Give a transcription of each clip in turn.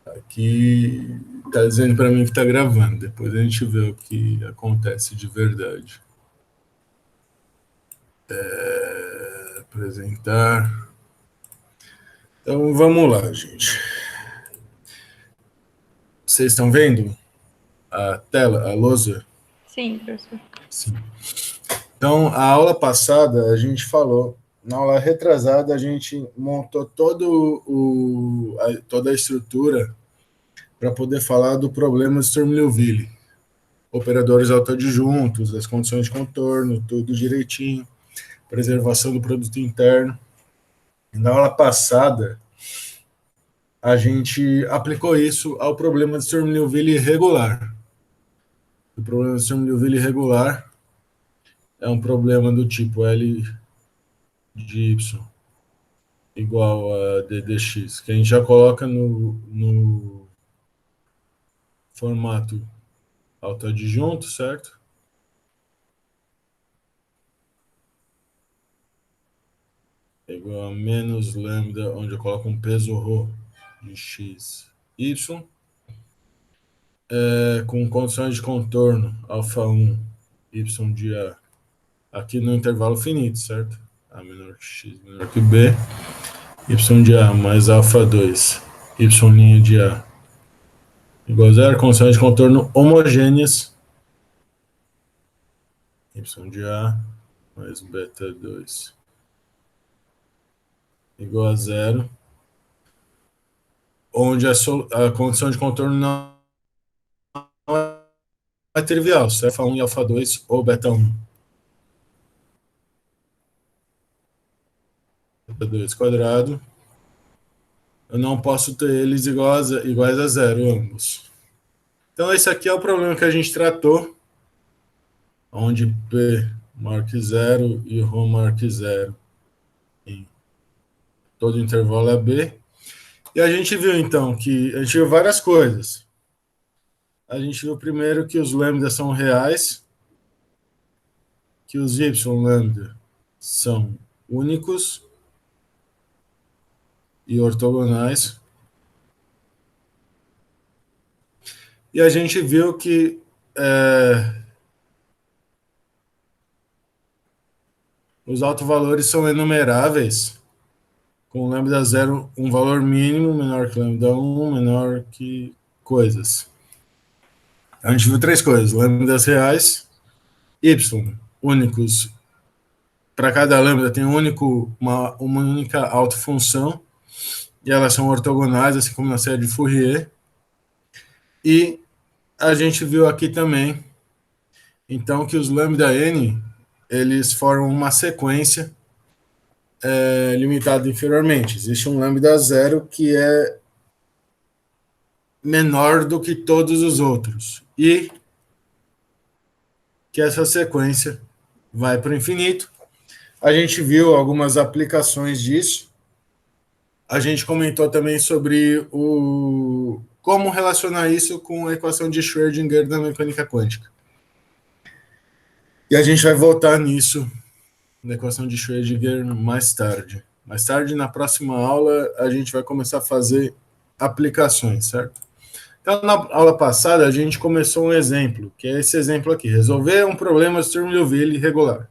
Aqui está dizendo para mim que está gravando. Depois a gente vê o que acontece de verdade. Apresentar. Então vamos lá, gente. Vocês estão vendo a tela, a lousa? Sim, professor. Sim. Então, a aula passada a gente falou, na aula retrasada a gente montou toda a estrutura para poder falar do problema de Sturm-Liouville. Operadores autoadjuntos, as condições de contorno, tudo direitinho, preservação do produto interno. Na aula passada, a gente aplicou isso ao problema de Sturm-Liouville irregular. O problema de Sturm-Liouville irregular é um problema do tipo L de Y igual a ddx, que a gente já coloca no formato autoadjunto, certo? É igual a menos lambda, onde eu coloco um peso ρ de x, y, com condições de contorno alfa 1, y de a, aqui no intervalo finito, certo? A menor que x menor que b, y de a mais alfa 2, y' de a igual a zero, condições de contorno homogêneas, y de a mais beta 2 igual a zero, onde a condição de contorno não é trivial, se é alfa 1 e alfa 2 ou beta 1. Beta 2 quadrado, eu não posso ter eles iguais a zero, ambos. Então esse aqui é o problema que a gente tratou, onde P maior que zero e ρ maior que zero em todo intervalo é B. E a gente viu então que a gente viu várias coisas. A gente viu primeiro que os lambdas são reais, que os y lambda são únicos e ortogonais. E a gente viu que os autovalores são enumeráveis, com lambda 0 um valor mínimo, menor que lambda 1, menor que coisas. A gente viu três coisas: lambdas reais, y únicos. Para cada lambda tem uma única autofunção, e elas são ortogonais, assim como na série de Fourier. E a gente viu aqui também, então, que os lambda n, eles formam uma sequência limitada inferiormente. Existe um lambda zero que é menor do que todos os outros. E que essa sequência vai para o infinito. A gente viu algumas aplicações disso. A gente comentou também sobre como relacionar isso com a equação de Schrödinger da mecânica quântica. E a gente vai voltar nisso, na equação de Schrödinger, mais tarde. Mais tarde, na próxima aula, a gente vai começar a fazer aplicações, certo? Então, na aula passada, a gente começou um exemplo, que é esse exemplo aqui: resolver um problema Sturm-Liouville irregular.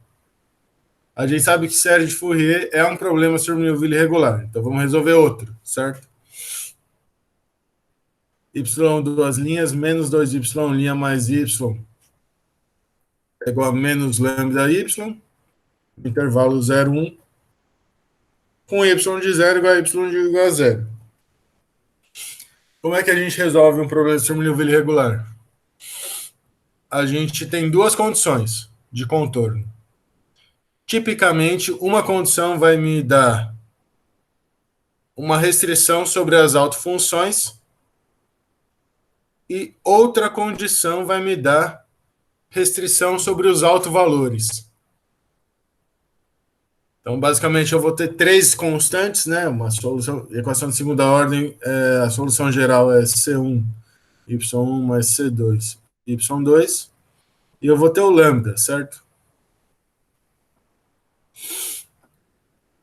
A gente sabe que série de Fourier é um problema Sturm-Liouville irregular, então vamos resolver outro, certo? Y duas linhas menos 2y' mais y é igual a menos lambda y, intervalo 0, 1, com y de 0 igual a y de igual a 0. Como é que a gente resolve um problema de Sturm-Liouville irregular? A gente tem duas condições de contorno. Tipicamente, uma condição vai me dar uma restrição sobre as autofunções e outra condição vai me dar restrição sobre os autovalores. Então, basicamente, eu vou ter três constantes, né? Uma solução, equação de segunda ordem, a solução geral é C1, Y1 mais C2, Y2, e eu vou ter o lambda, certo?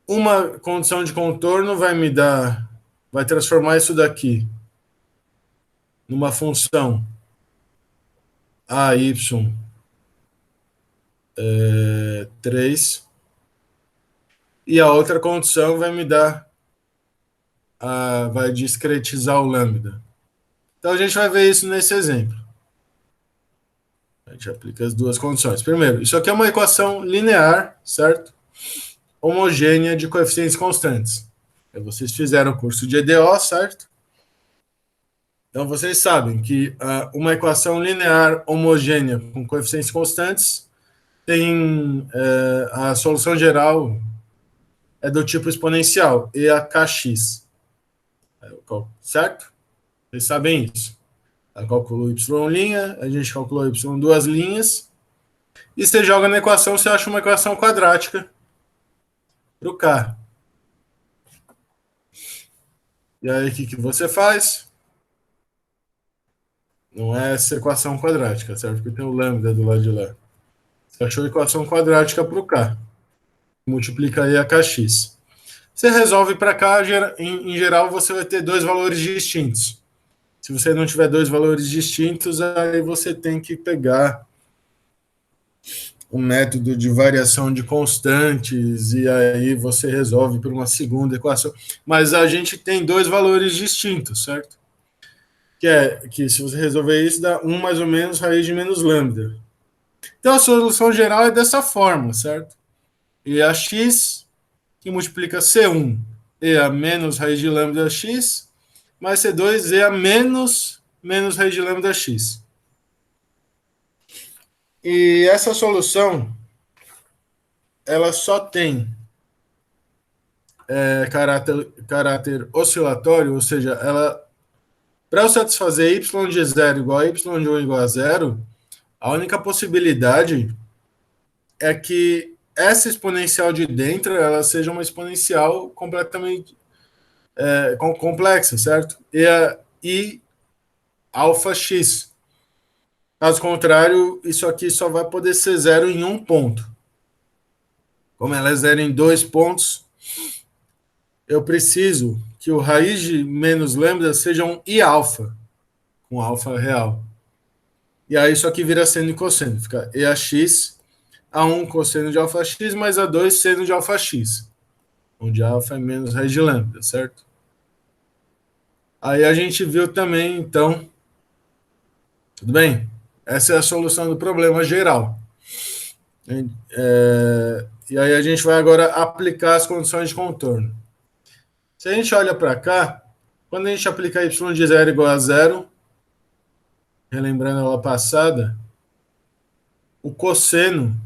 Uma condição de contorno vai transformar isso daqui numa função AY 3, e a outra condição vai me dar, vai discretizar o lambda. Então a gente vai ver isso nesse exemplo. A gente aplica as duas condições. Primeiro, isso aqui é uma equação linear, certo? Homogênea de coeficientes constantes. Vocês fizeram o curso de EDO, certo? Então vocês sabem que uma equação linear homogênea com coeficientes constantes tem a solução geral é do tipo exponencial, EAKX. Certo? Vocês sabem isso. Eu calculo y', a gente calculou y duas linhas, e você joga na equação, você acha uma equação quadrática para o K. E aí o que você faz? Não é essa equação quadrática, certo? Porque tem o lambda do lado de lá. Você achou a equação quadrática para o K. Multiplica aí a KX. Você resolve para cá, em geral, você vai ter dois valores distintos. Se você não tiver dois valores distintos, aí você tem que pegar um método de variação de constantes e aí você resolve por uma segunda equação. Mas a gente tem dois valores distintos, certo? Que se você resolver isso, dá 1 mais ou menos raiz de menos lambda. Então a solução geral é dessa forma, certo? E a x, que multiplica C1 e a menos raiz de lambda x, mais C2 e a menos raiz de lambda x. E essa solução, ela só tem caráter oscilatório, ou seja, para eu satisfazer y de 0 igual a y de 1 igual a 0, a única possibilidade é que essa exponencial de dentro ela seja uma exponencial completamente complexa, certo? E alfa x. Caso contrário, isso aqui só vai poder ser zero em um ponto. Como ela é zero em dois pontos, eu preciso que o raiz de menos lambda seja um i alfa, com alfa real. E aí isso aqui vira seno e cosseno. Fica EAX, A1 cosseno de alfa x, mais A2 seno de alfa x, onde alfa é menos raiz de lambda, certo? Aí a gente viu também, então, tudo bem? Essa é a solução do problema geral. E aí a gente vai agora aplicar as condições de contorno. Se a gente olha para cá, quando a gente aplica y de 0 igual a 0, relembrando a aula passada, o cosseno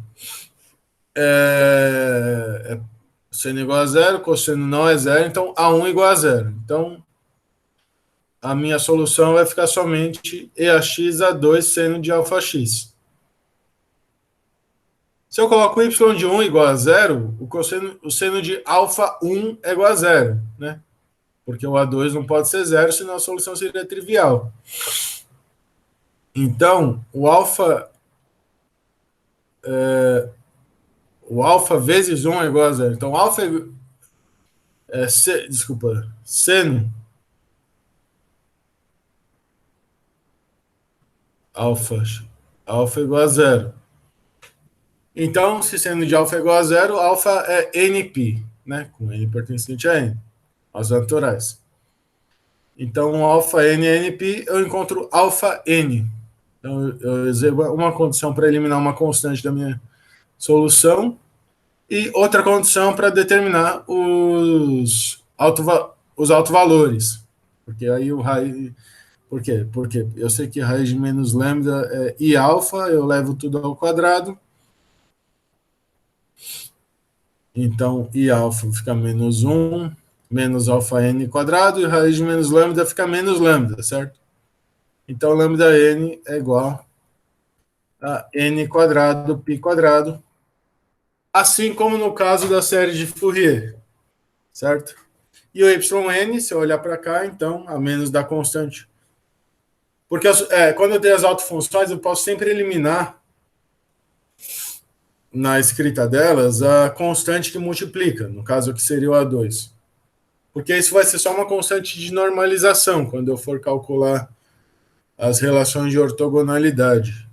seno igual a 0, cosseno não é 0, então A1 igual a 0. Então, a minha solução vai ficar somente EAX A2 seno de alfa x. Se eu coloco y de 1 igual a 0, o seno de alfa 1 é igual a 0, né? Porque o A2 não pode ser 0, senão a solução seria trivial. Então, o alfa vezes 1 é igual a 0. Então, alfa seno alfa igual a 0. Então, se seno de alfa é igual a 0, alfa é nπ, né? Com n pertencente a n, as naturais. Então, alfa n é nπ, eu encontro alfa n. Então, eu exergo uma condição para eliminar uma constante da minha solução e outra condição para determinar os autovalores. Porque aí o raiz... Por quê? Porque eu sei que raiz de menos lambda é i alfa, eu levo tudo ao quadrado. Então, i alfa fica menos 1, menos alfa n quadrado, e raiz de menos lambda fica menos lambda, certo? Então, lambda n é igual a n quadrado, π quadrado, assim como no caso da série de Fourier, certo? E o yn, se eu olhar para cá, então, a menos da constante. Porque quando eu tenho as autofunções, eu posso sempre eliminar na escrita delas a constante que multiplica, no caso aqui seria o A2. Porque isso vai ser só uma constante de normalização, quando eu for calcular as relações de ortogonalidade.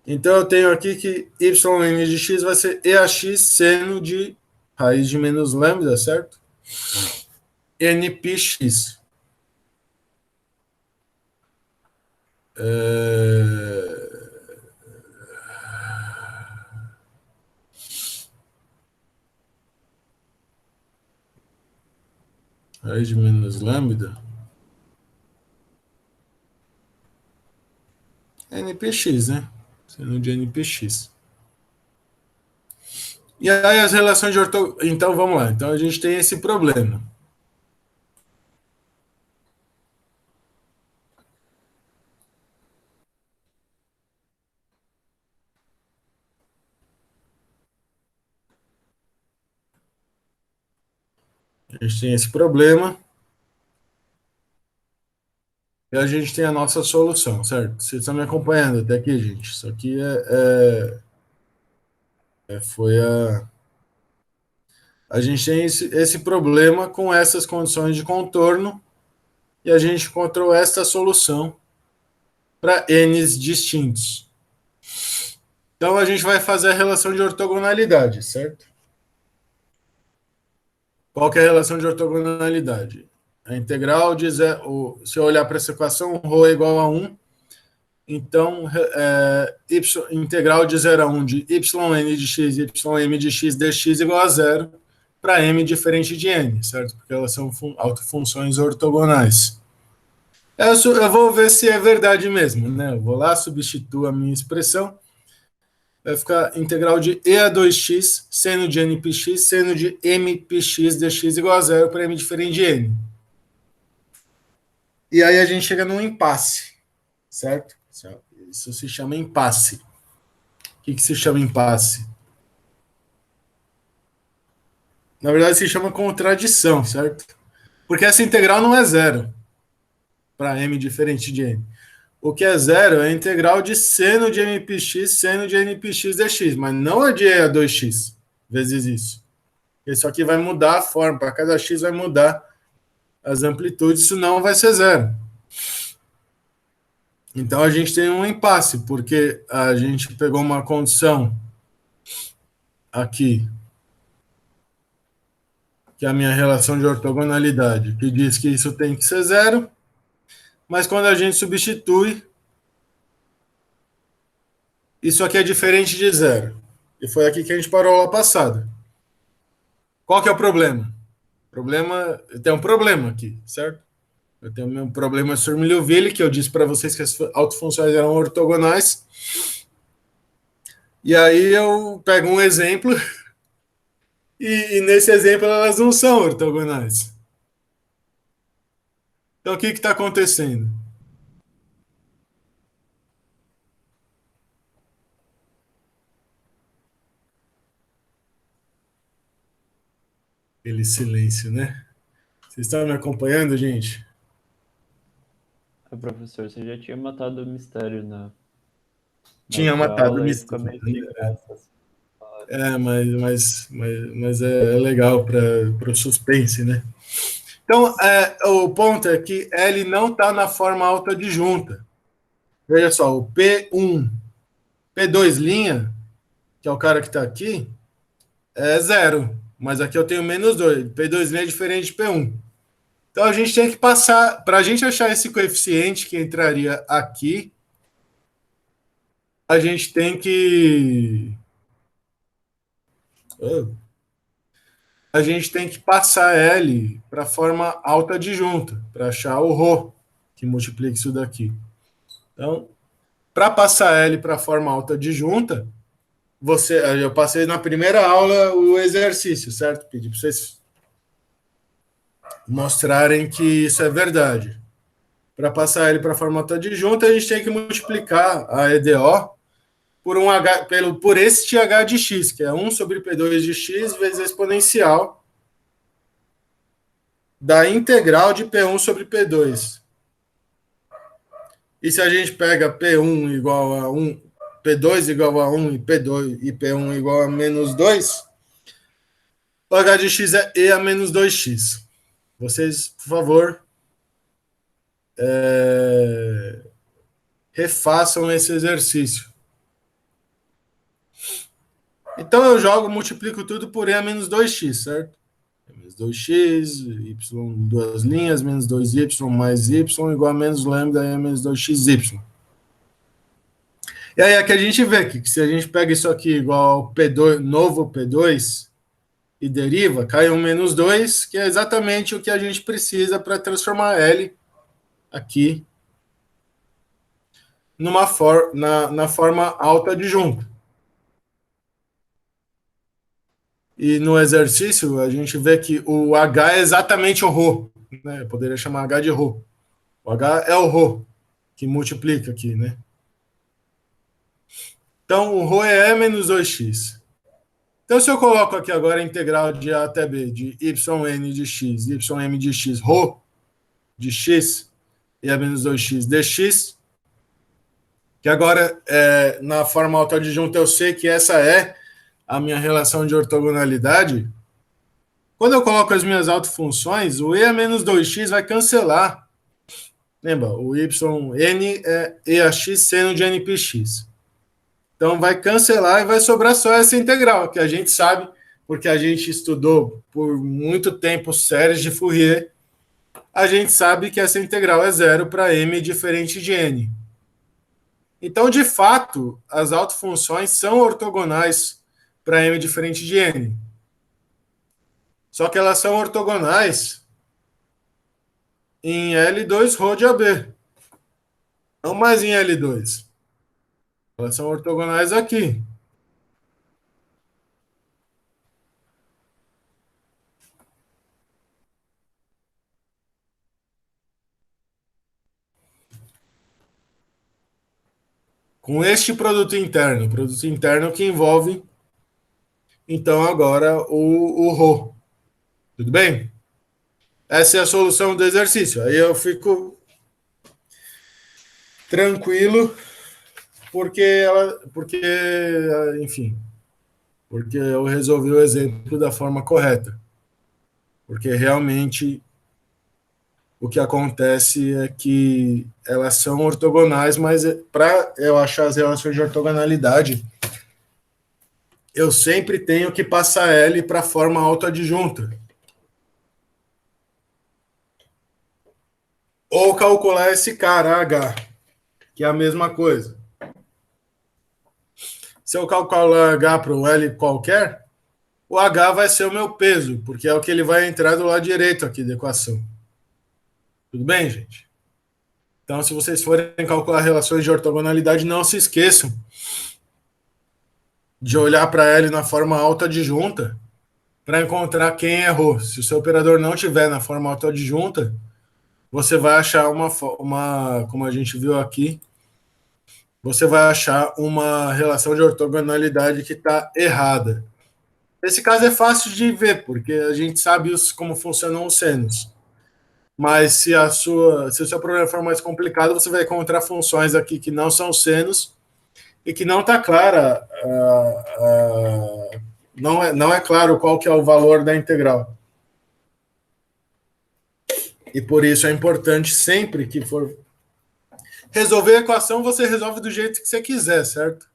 Então eu tenho aqui que yn de x vai ser EAX seno de raiz de menos lambda, certo? NPx. Raiz de menos lambda. NPx, né? Seno de NPx. E aí as relações de ortogonalidade. Então vamos lá. Então a gente tem esse problema. A gente tem esse problema e a gente tem a nossa solução, certo? Vocês estão me acompanhando até aqui, gente? Isso aqui foi a. A gente tem esse problema com essas condições de contorno e a gente encontrou esta solução para n's distintos. Então a gente vai fazer a relação de ortogonalidade, certo? Qual que é a relação de ortogonalidade? A integral de zero, se eu olhar para essa equação, ρ é igual a 1, então integral de 0 a 1 de yn de x e ym de x dx igual a zero para m diferente de n, certo? Porque elas são autofunções ortogonais. Eu vou ver se é verdade mesmo, né? Eu vou lá, substituo a minha expressão, vai ficar integral de e a 2x seno de npx seno de mpx dx igual a zero para m diferente de n. E aí a gente chega num impasse, certo? Isso se chama impasse. O que se chama impasse? Na verdade, se chama contradição, certo? Porque essa integral não é zero para m diferente de n. O que é zero é a integral de seno de mpx seno de npx dx, mas não a de e a 2x vezes isso. Isso aqui vai mudar a forma, para cada x vai mudar as amplitudes, senão vai ser zero. Então a gente tem um impasse, porque a gente pegou uma condição aqui, que é a minha relação de ortogonalidade, que diz que isso tem que ser zero, mas quando a gente substitui, isso aqui é diferente de zero. E foi aqui que a gente parou lá passada. Qual que é o problema? Tem um problema aqui, certo? Eu tenho o meu problema sobre Liouville, que eu disse para vocês que as autofunções eram ortogonais. E aí eu pego um exemplo e nesse exemplo elas não são ortogonais. Então o que está acontecendo? Aquele silêncio, né? Vocês estão me acompanhando, gente? Professor, você já tinha matado o mistério na Tinha outra matado o aula e ficou mistério. meio sem graça. Mas é legal para o suspense, né? Então, o ponto é que L não está na forma autoadjunta. Veja só, o P1, P2 linha, que é o cara que está aqui, é zero. Mas aqui eu tenho menos 2. P2 linha é diferente de P1. Então a gente tem que passar, para a gente achar esse coeficiente que entraria aqui, a gente tem que. A gente tem que passar L para a forma alta adjunta, para achar o ρ, que multiplica isso daqui. Então, para passar L para a forma alta adjunta, eu passei na primeira aula o exercício, certo? Pedi para vocês mostrarem que isso é verdade. Para passar L para a forma alta adjunta, a gente tem que multiplicar a EDO por este h de x, que é 1 sobre P2 de x vezes a exponencial da integral de P1 sobre P2. E se a gente pega P1 igual a 1, P2 igual a 1 e P1 igual a menos 2, o h de x é e a menos 2x. Vocês, por favor, refaçam esse exercício. Então eu jogo, multiplico tudo por E a menos 2x, certo? E menos 2x, y duas linhas, menos 2y mais y igual a menos lambda E a menos 2xy. E aí aqui a gente vê que se a gente pega isso aqui igual ao P2, novo P2 e deriva, cai um menos 2, que é exatamente o que a gente precisa para transformar L aqui na forma alta adjunta. E no exercício a gente vê que o H é exatamente o ρ, né? Eu poderia chamar H de ρ. O H é o ρ que multiplica aqui, né? Então o ρ é E menos 2x. Então se eu coloco aqui agora a integral de A até B de yn de x, ym de x, ρ de x e a menos 2x dx, que agora na forma autoadjunta eu sei que essa é a minha relação de ortogonalidade. Quando eu coloco as minhas autofunções, o e a menos 2x vai cancelar. Lembra, o yn é e a x seno de npx. Então vai cancelar e vai sobrar só essa integral, que a gente sabe, porque a gente estudou por muito tempo séries de Fourier, a gente sabe que essa integral é zero para m diferente de n. Então, de fato, as autofunções são ortogonais para m diferente de n. Só que elas são ortogonais em L2 ρ de AB, não mais em L2. Elas são ortogonais aqui. Com este produto interno que envolve, então, agora o ρ. Tudo bem? Essa é a solução do exercício. Aí eu fico tranquilo, enfim, porque eu resolvi o exemplo da forma correta. Porque realmente o que acontece é que elas são ortogonais, mas para eu achar as relações de ortogonalidade, eu sempre tenho que passar L para a forma autoadjunta. Ou calcular esse cara, H, que é a mesma coisa. Se eu calcular H para o L qualquer, o H vai ser o meu peso, porque é o que ele vai entrar do lado direito aqui da equação. Tudo bem, gente? Então, se vocês forem calcular relações de ortogonalidade, não se esqueçam de olhar para L na forma autoadjunta para encontrar quem errou. Se o seu operador não tiver na forma autoadjunta, você vai achar como a gente viu aqui, você vai achar uma relação de ortogonalidade que está errada. Esse caso é fácil de ver, porque a gente sabe como funcionam os senos. Mas se o seu problema for mais complicado, você vai encontrar funções aqui que não são senos e que não está clara, não é claro qual que é o valor da integral. E por isso é importante sempre que for resolver a equação, você resolve do jeito que você quiser, certo?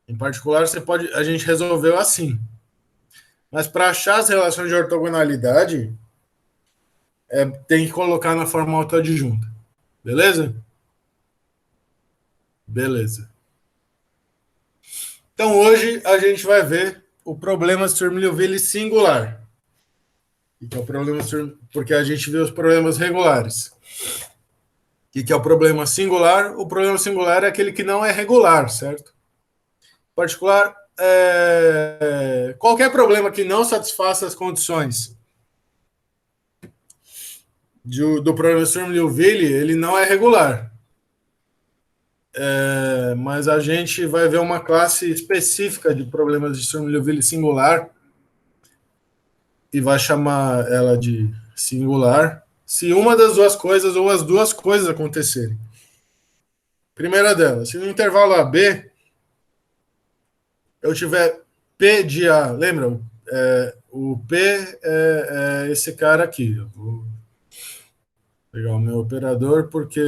Em particular, a gente resolveu assim. Mas para achar as relações de ortogonalidade, tem que colocar na forma autoadjunta. Beleza? Beleza. Então hoje a gente vai ver o problema Sturm-Liouville singular. Que é o problema porque a gente viu os problemas regulares. O que é o problema singular? O problema singular é aquele que não é regular, certo? Em particular, qualquer problema que não satisfaça as condições do problema Sturm-Liouville, ele não é regular. Mas a gente vai ver uma classe específica de problemas de Sturm-Liouville singular e vai chamar ela de singular se uma das duas coisas ou as duas coisas acontecerem. Primeira delas, se no intervalo AB eu tiver P de A, lembra? O P é esse cara aqui. Pegar o meu operador, porque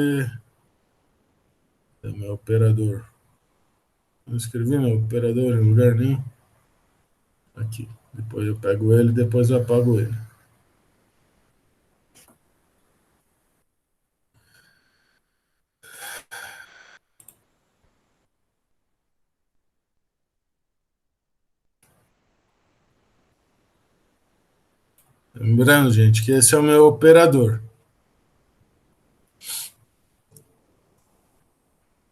é meu operador. Não escrevi meu operador em lugar nenhum. Aqui. Depois eu pego ele, depois eu apago ele. Lembrando, gente, que esse é o meu operador.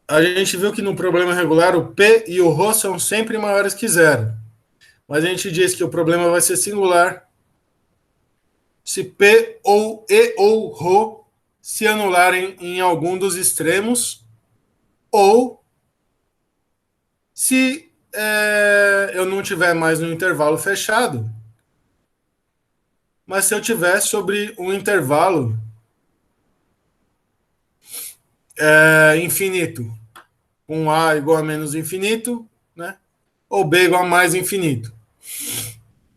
A gente viu que no problema regular o P e o Rho são sempre maiores que zero. Mas a gente diz que o problema vai ser singular se P ou E ou Rho se anularem em algum dos extremos ou se eu não tiver mais no intervalo fechado, mas se eu tiver sobre um intervalo infinito, com A igual a menos infinito, né? Ou B igual a mais infinito.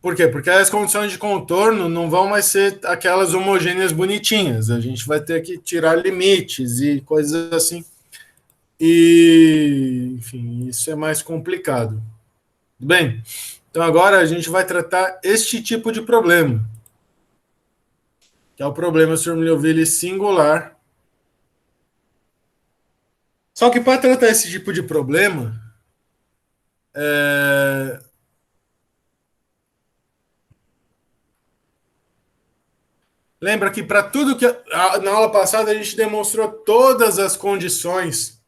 Por quê? Porque as condições de contorno não vão mais ser aquelas homogêneas bonitinhas. A gente vai ter que tirar limites e coisas assim. E, enfim, isso é mais complicado. Bem, então agora a gente vai tratar este tipo de problema, que é o problema Sturm-Liouville singular. Só que para tratar esse tipo de problema, é, lembra que para tudo que na aula passada a gente demonstrou todas as condições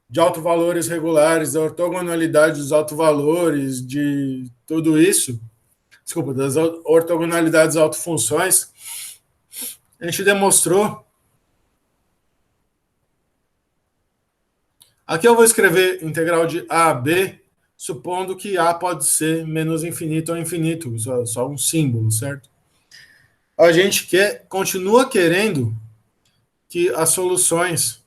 de autovalores regulares, da ortogonalidade dos autovalores, de tudo isso, desculpa, das ortogonalidades autofunções, a gente demonstrou. Aqui eu vou escrever integral de A a B, supondo que A pode ser menos infinito ou infinito, só um símbolo, certo? A gente continua querendo que as soluções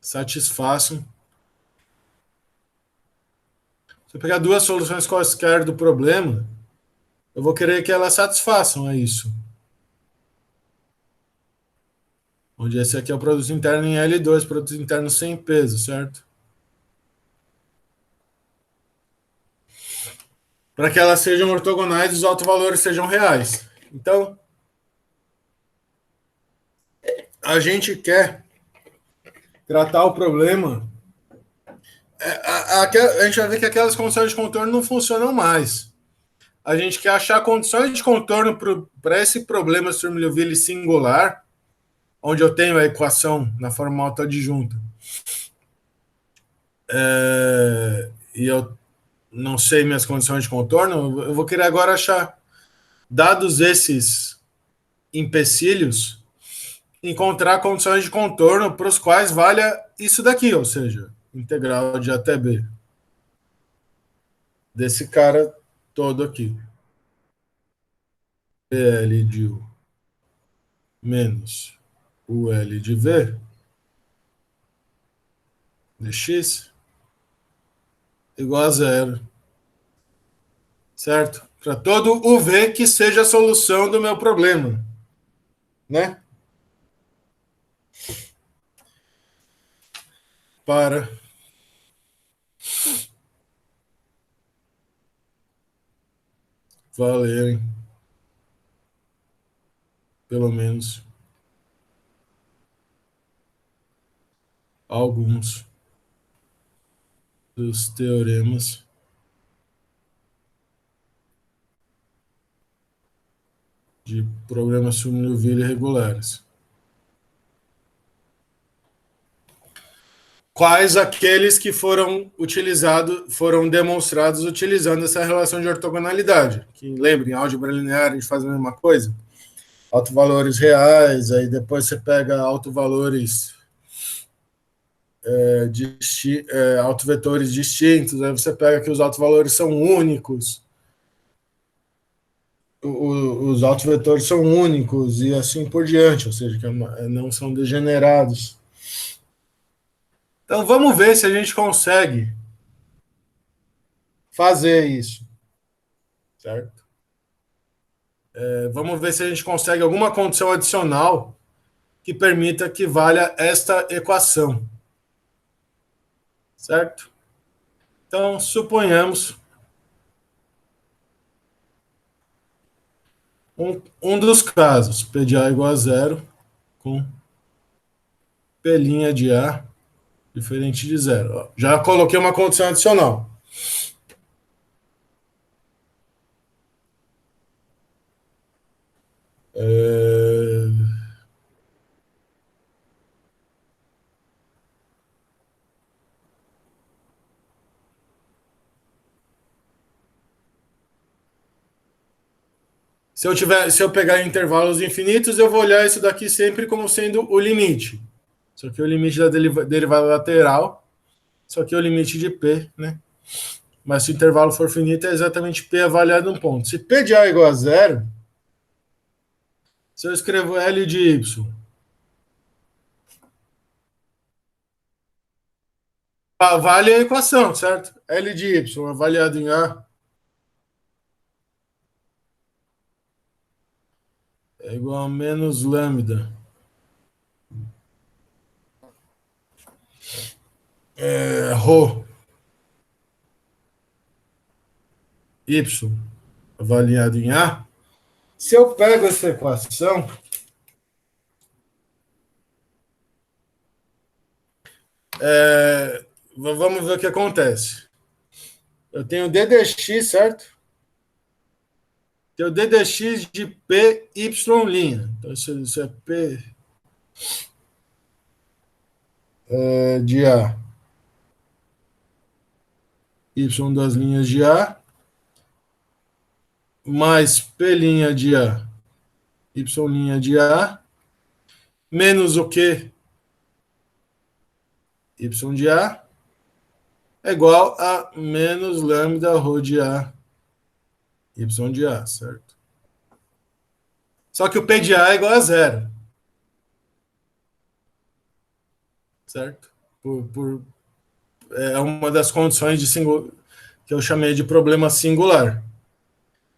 satisfaçam. Se eu pegar duas soluções quaisquer do problema, eu vou querer que elas satisfaçam a isso. Onde esse aqui é o produto interno em L2, produto interno sem peso, certo? Para que elas sejam ortogonais e os autovalores sejam reais. Então, a gente quer tratar o problema. A gente vai ver que aquelas condições de contorno não funcionam mais. A gente quer achar condições de contorno para esse problema Sturm-Liouville singular, onde eu tenho a equação na forma autoadjunta. E eu não sei minhas condições de contorno, eu vou querer agora achar, dados esses empecilhos, encontrar condições de contorno para os quais valha isso daqui, ou seja, integral de A até B. Desse cara todo aqui. PL de U menos UL de V de X igual a zero. Certo? Para todo o V que seja a solução do meu problema. Né? Para valerem pelo menos alguns dos teoremas de problemas Sturm-Liouville regulares. Quais aqueles que foram utilizados, foram demonstrados utilizando essa relação de ortogonalidade? Que lembrem, álgebra linear a gente faz a mesma coisa. Autovalores reais, aí depois você pega autovalores autovetores distintos, aí você pega que os autovalores são únicos, os autovetores são únicos e assim por diante, ou seja, que não são degenerados. Então vamos ver se a gente consegue fazer isso, certo? Vamos ver se a gente consegue alguma condição adicional que permita que valha esta equação, certo? Então, suponhamos um dos casos, P de A igual a zero, com P' de A diferente de zero. Ó, já coloquei uma condição adicional. É... Se eu pegar intervalos infinitos, eu vou olhar isso daqui sempre como sendo o limite. Isso aqui é o limite da derivada lateral. Isso aqui é o limite de P, né? Mas se o intervalo for finito, é exatamente P avaliado num ponto. Se P de A é igual a zero, se eu escrevo L de Y, vale a equação, certo? L de Y avaliado em A é igual a menos lambda rho Y avaliado em A. Se eu pego essa equação, vamos ver o que acontece. Eu tenho ddx, certo? Tenho ddx de py'. Então, isso é p de A, y das linhas de A, mais p' de A, y' de A, menos o que? Y de A, é igual a menos lambda rho de A, y de A, certo? Só que o P de A é igual a zero, certo? É uma das condições que eu chamei de problema singular.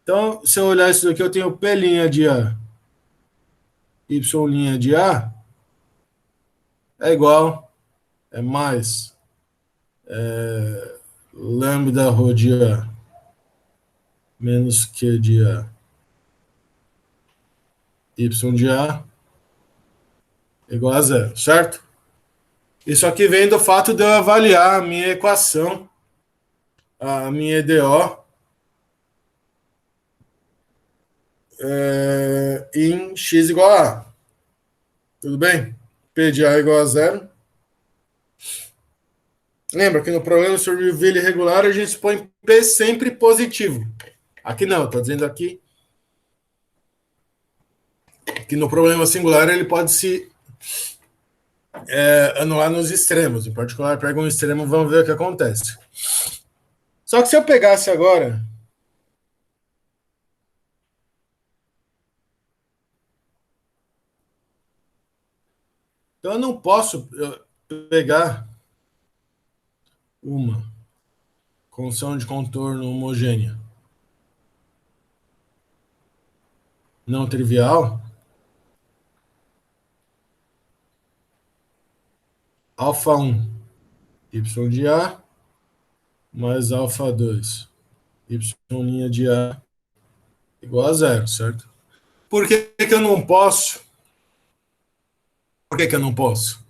Então, se eu olhar isso daqui, eu tenho P' de A, Y' de A, é igual, é mais lambda rho de A, menos Q de A, Y de A, igual a zero, certo? Isso aqui vem do fato de eu avaliar a minha equação, a minha EDO, em x igual a A. Tudo bem? P de A igual a zero. Lembra que no problema sobre o Wille regular a gente põe P sempre positivo. Aqui não, estou dizendo aqui que no problema singular ele pode se anular nos extremos. Em particular, pega um extremo, vamos ver o que acontece. Só que se eu pegasse agora então eu não posso pegar uma condição de contorno homogênea não trivial, alfa 1, y de A, mais alfa 2, y' de A, igual a zero, certo? Por que que eu não posso? Por que que eu não posso?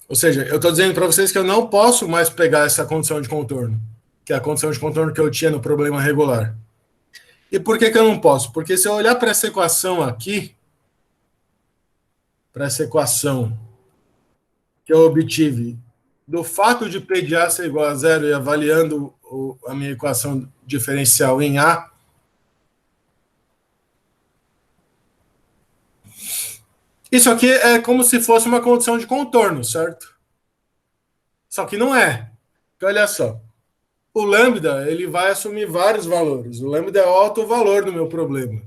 Ou seja, eu estou dizendo para vocês que eu não posso mais pegar essa condição de contorno, que é a condição de contorno que eu tinha no problema regular. E por que que eu não posso? Porque se eu olhar para essa equação aqui, para essa equação que eu obtive do fato de P de A ser igual a zero e avaliando a minha equação diferencial em A, isso aqui é como se fosse uma condição de contorno, certo? Só que não é. Porque olha só, o lambda ele vai assumir vários valores. O lambda é o alto valor no meu problema.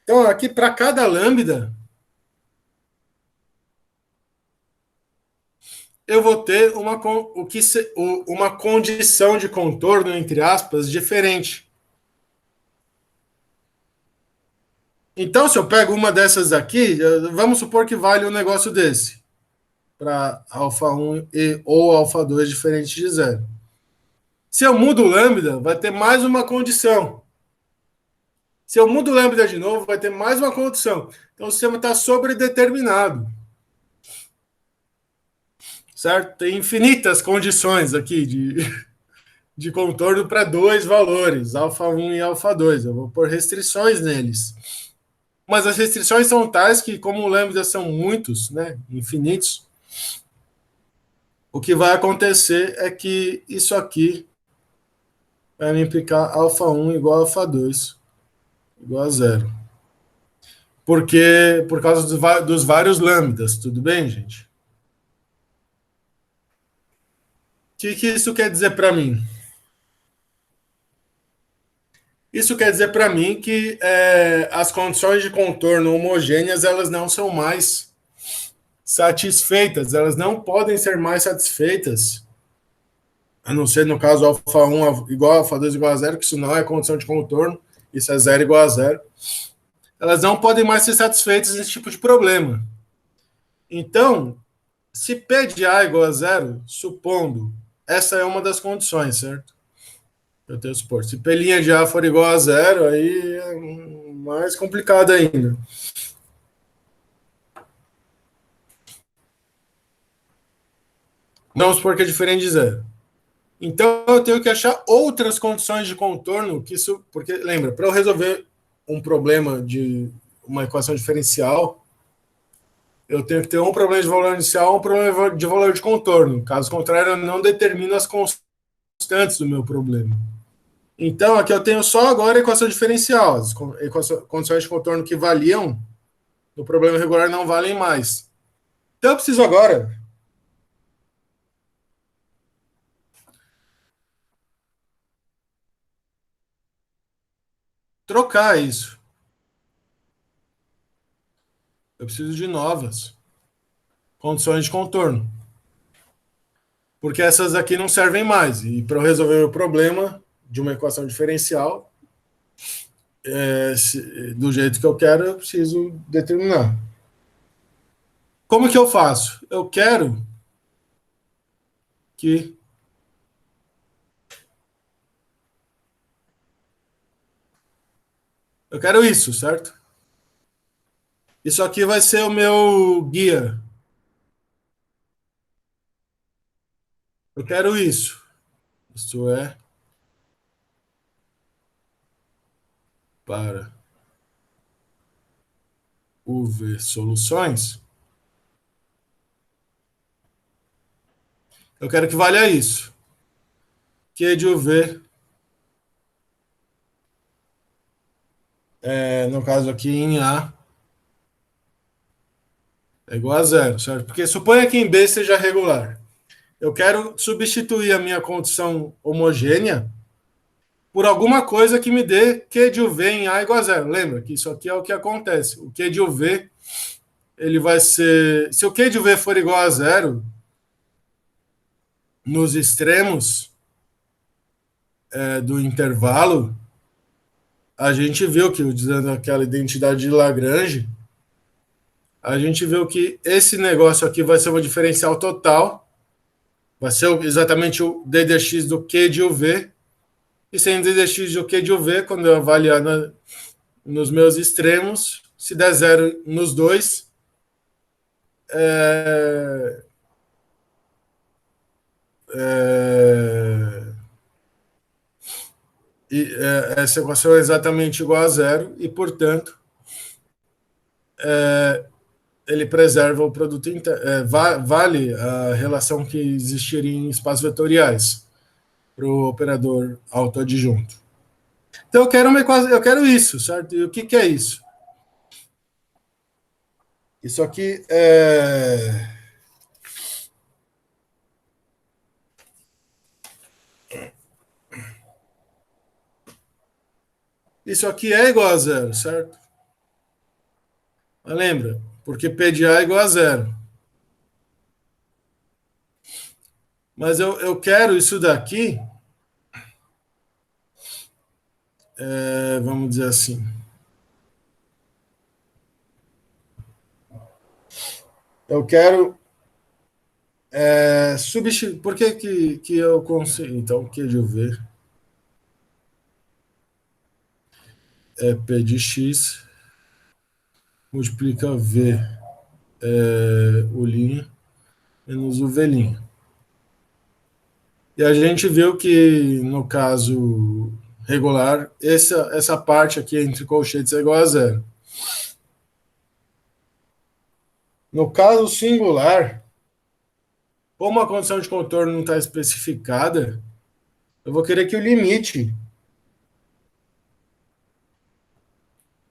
Então, aqui para cada lambda, eu vou ter uma condição de contorno, entre aspas, diferente. Então, se eu pego uma dessas aqui, vamos supor que vale um negócio desse, para alfa 1 ou alfa 2 diferente de zero. Se eu mudo o lambda, vai ter mais uma condição. Se eu mudo o lambda de novo, vai ter mais uma condição. Então, o sistema está sobredeterminado. Certo? Tem infinitas condições aqui de contorno para dois valores, alfa 1 e alfa 2. Eu vou pôr restrições neles. Mas as restrições são tais que, como lambda são muitos, né, infinitos, o que vai acontecer é que isso aqui vai me implicar alfa 1 igual a alfa 2 igual a zero. Porque, por causa dos vários lambdas, tudo bem, gente? O que isso quer dizer para mim? Isso quer dizer para mim que as condições de contorno homogêneas elas não são mais satisfeitas, elas não podem ser mais satisfeitas, a não ser no caso alfa 1 igual a alfa 2 igual a zero, que isso não é condição de contorno, isso é zero igual a zero. Elas não podem mais ser satisfeitas nesse tipo de problema. Então, se P de A igual a zero, supondo, essa é uma das condições, certo? Eu tenho que supor. Se P' de A for igual a zero, aí é mais complicado ainda. Vamos supor que é diferente de zero. Então, eu tenho que achar outras condições de contorno que isso. Porque, lembra, para eu resolver um problema de uma equação diferencial, eu tenho que ter um problema de valor inicial, um problema de valor de contorno. Caso contrário, eu não determino as constantes do meu problema. Então, aqui eu tenho só agora a equação diferencial. As condições de contorno que valiam no problema regular não valem mais. Então, eu preciso agora trocar isso. Eu preciso de novas condições de contorno. Porque essas aqui não servem mais. E para eu resolver o problema de uma equação diferencial, do jeito que eu quero, eu preciso determinar. Como que eu faço? Eu quero que eu quero isso, certo? Isso aqui vai ser o meu guia. Eu quero isso. Isto é para o V soluções. Eu quero que valha isso. Q de UV, no caso aqui em A, é igual a zero, certo? Porque suponha que em B seja regular. Eu quero substituir a minha condição homogênea por alguma coisa que me dê Q de UV em A igual a zero. Lembra que isso aqui é o que acontece. O Q de UV, ele vai ser... Se o Q de UV for igual a zero, nos extremos do intervalo, a gente viu que, usando aquela identidade de Lagrange, a gente viu que esse negócio aqui vai ser uma diferencial total, vai ser exatamente o ddx do Q de UV, e sem ddx do Q de UV, quando eu avaliar nos meus extremos, se der zero nos dois, é, é, essa equação é exatamente igual a zero, e, portanto, ele preserva o produto interno, vale a relação que existiria em espaços vetoriais para o operador autoadjunto. Então eu quero isso, certo? E o que é isso? Isso aqui é isso aqui é igual a zero, certo? Mas lembra, porque P de A é igual a zero. Mas eu quero isso daqui, vamos dizer assim. Eu quero substituir. Por que eu consigo? Então, Q de V é P de X multiplica V o' menos o V'. E a gente viu que no caso regular, essa parte aqui entre colchetes é igual a zero. No caso singular, como a condição de contorno não está especificada, eu vou querer que o limite,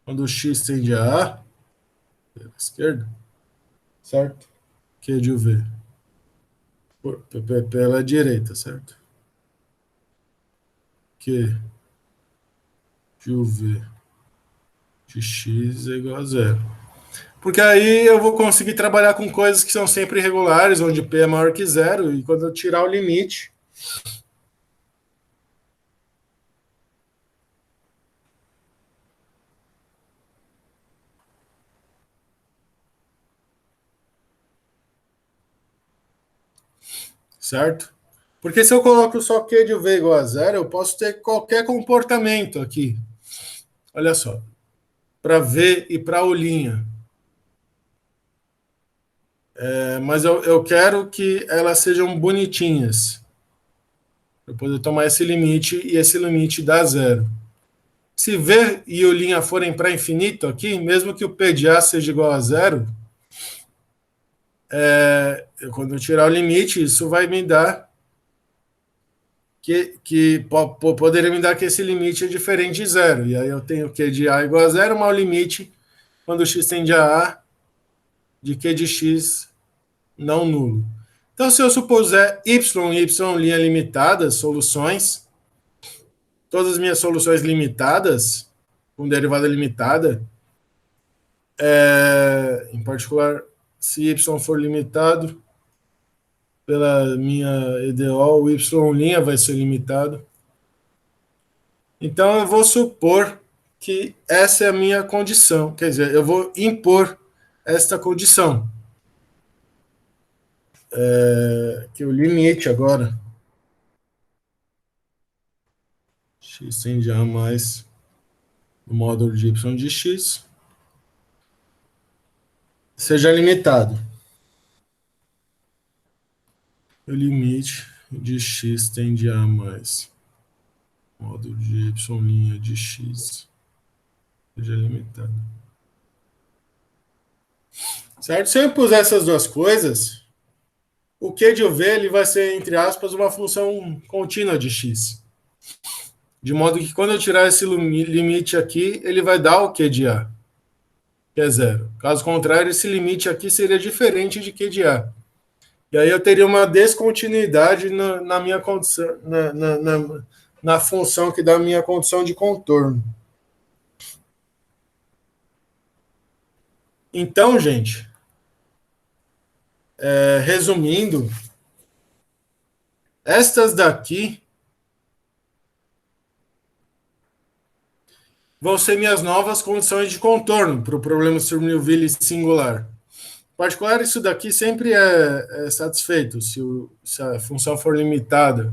quando o x tende a A, pela esquerda, certo? Q de V pela direita, certo? Q de V de x é igual a zero. Porque aí eu vou conseguir trabalhar com coisas que são sempre irregulares, onde P é maior que zero, e quando eu tirar o limite, certo? Porque se eu coloco só Q de V igual a zero, eu posso ter qualquer comportamento aqui. Olha só, para V e para O'. Mas eu quero que elas sejam bonitinhas, para poder tomar esse limite, e esse limite dá zero. Se V e O' forem para infinito aqui, mesmo que o P de A seja igual a zero, quando eu tirar o limite, isso vai me dar poderia me dar que esse limite é diferente de zero. E aí eu tenho Q de A igual a zero, mas o limite, quando x tende a A, de Q de x não nulo. Então, se eu supuser y e y' limitadas, soluções, todas as minhas soluções limitadas, com derivada limitada, em particular, se y for limitado pela minha EDO, o y' vai ser limitado. Então, eu vou supor que essa é a minha condição. Quer dizer, eu vou impor esta condição. Que o limite agora, x tende a mais o módulo de y de x, seja limitado. O limite de x tende a mais módulo de y' de x seja limitado. Certo? Se eu impuser essas duas coisas, o Q de V ele vai ser, entre aspas, uma função contínua de x. De modo que quando eu tirar esse limite aqui, ele vai dar o Q de A, que é zero. Caso contrário, esse limite aqui seria diferente de Q de A. E aí eu teria uma descontinuidade na minha condição, na função que dá a minha condição de contorno. Então, gente, resumindo, estas daqui vão ser minhas novas condições de contorno para o problema Sturm-Liouville singular. Em particular, isso daqui sempre é satisfeito se a função for limitada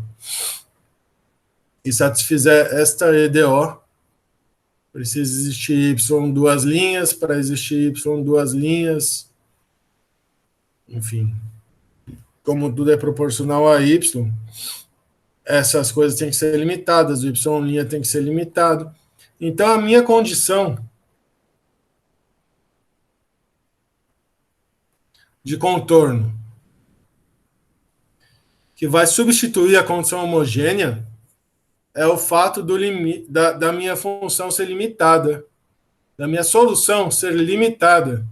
e satisfizer esta EDO. Precisa existir y duas linhas, para existir y duas linhas, enfim, como tudo é proporcional a y, essas coisas têm que ser limitadas, o y' tem que ser limitado. Então, a minha condição de contorno, que vai substituir a condição homogênea, é o fato da minha função ser limitada, da minha solução ser limitada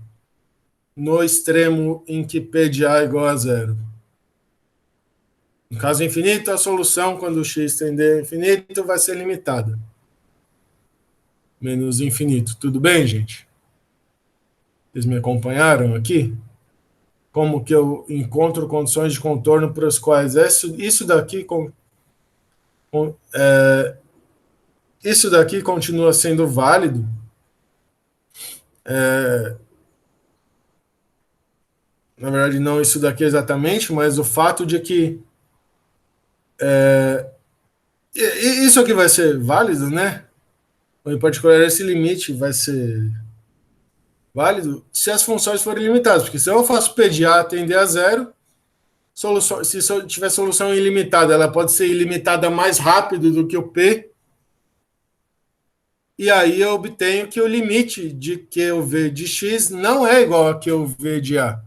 no extremo em que P de A é igual a zero. No caso infinito, a solução, quando o x tender a infinito, vai ser limitada. Menos infinito. Tudo bem, gente? Vocês me acompanharam aqui? Como que eu encontro condições de contorno para as quais isso daqui continua sendo válido, na verdade, não isso daqui exatamente, mas o fato de que isso aqui vai ser válido, né? Ou em particular, esse limite vai ser válido se as funções forem limitadas, porque se eu faço P de A tender a zero, se tiver solução ilimitada, ela pode ser ilimitada mais rápido do que o P, e aí eu obtenho que o limite de QV de x não é igual a QV de A.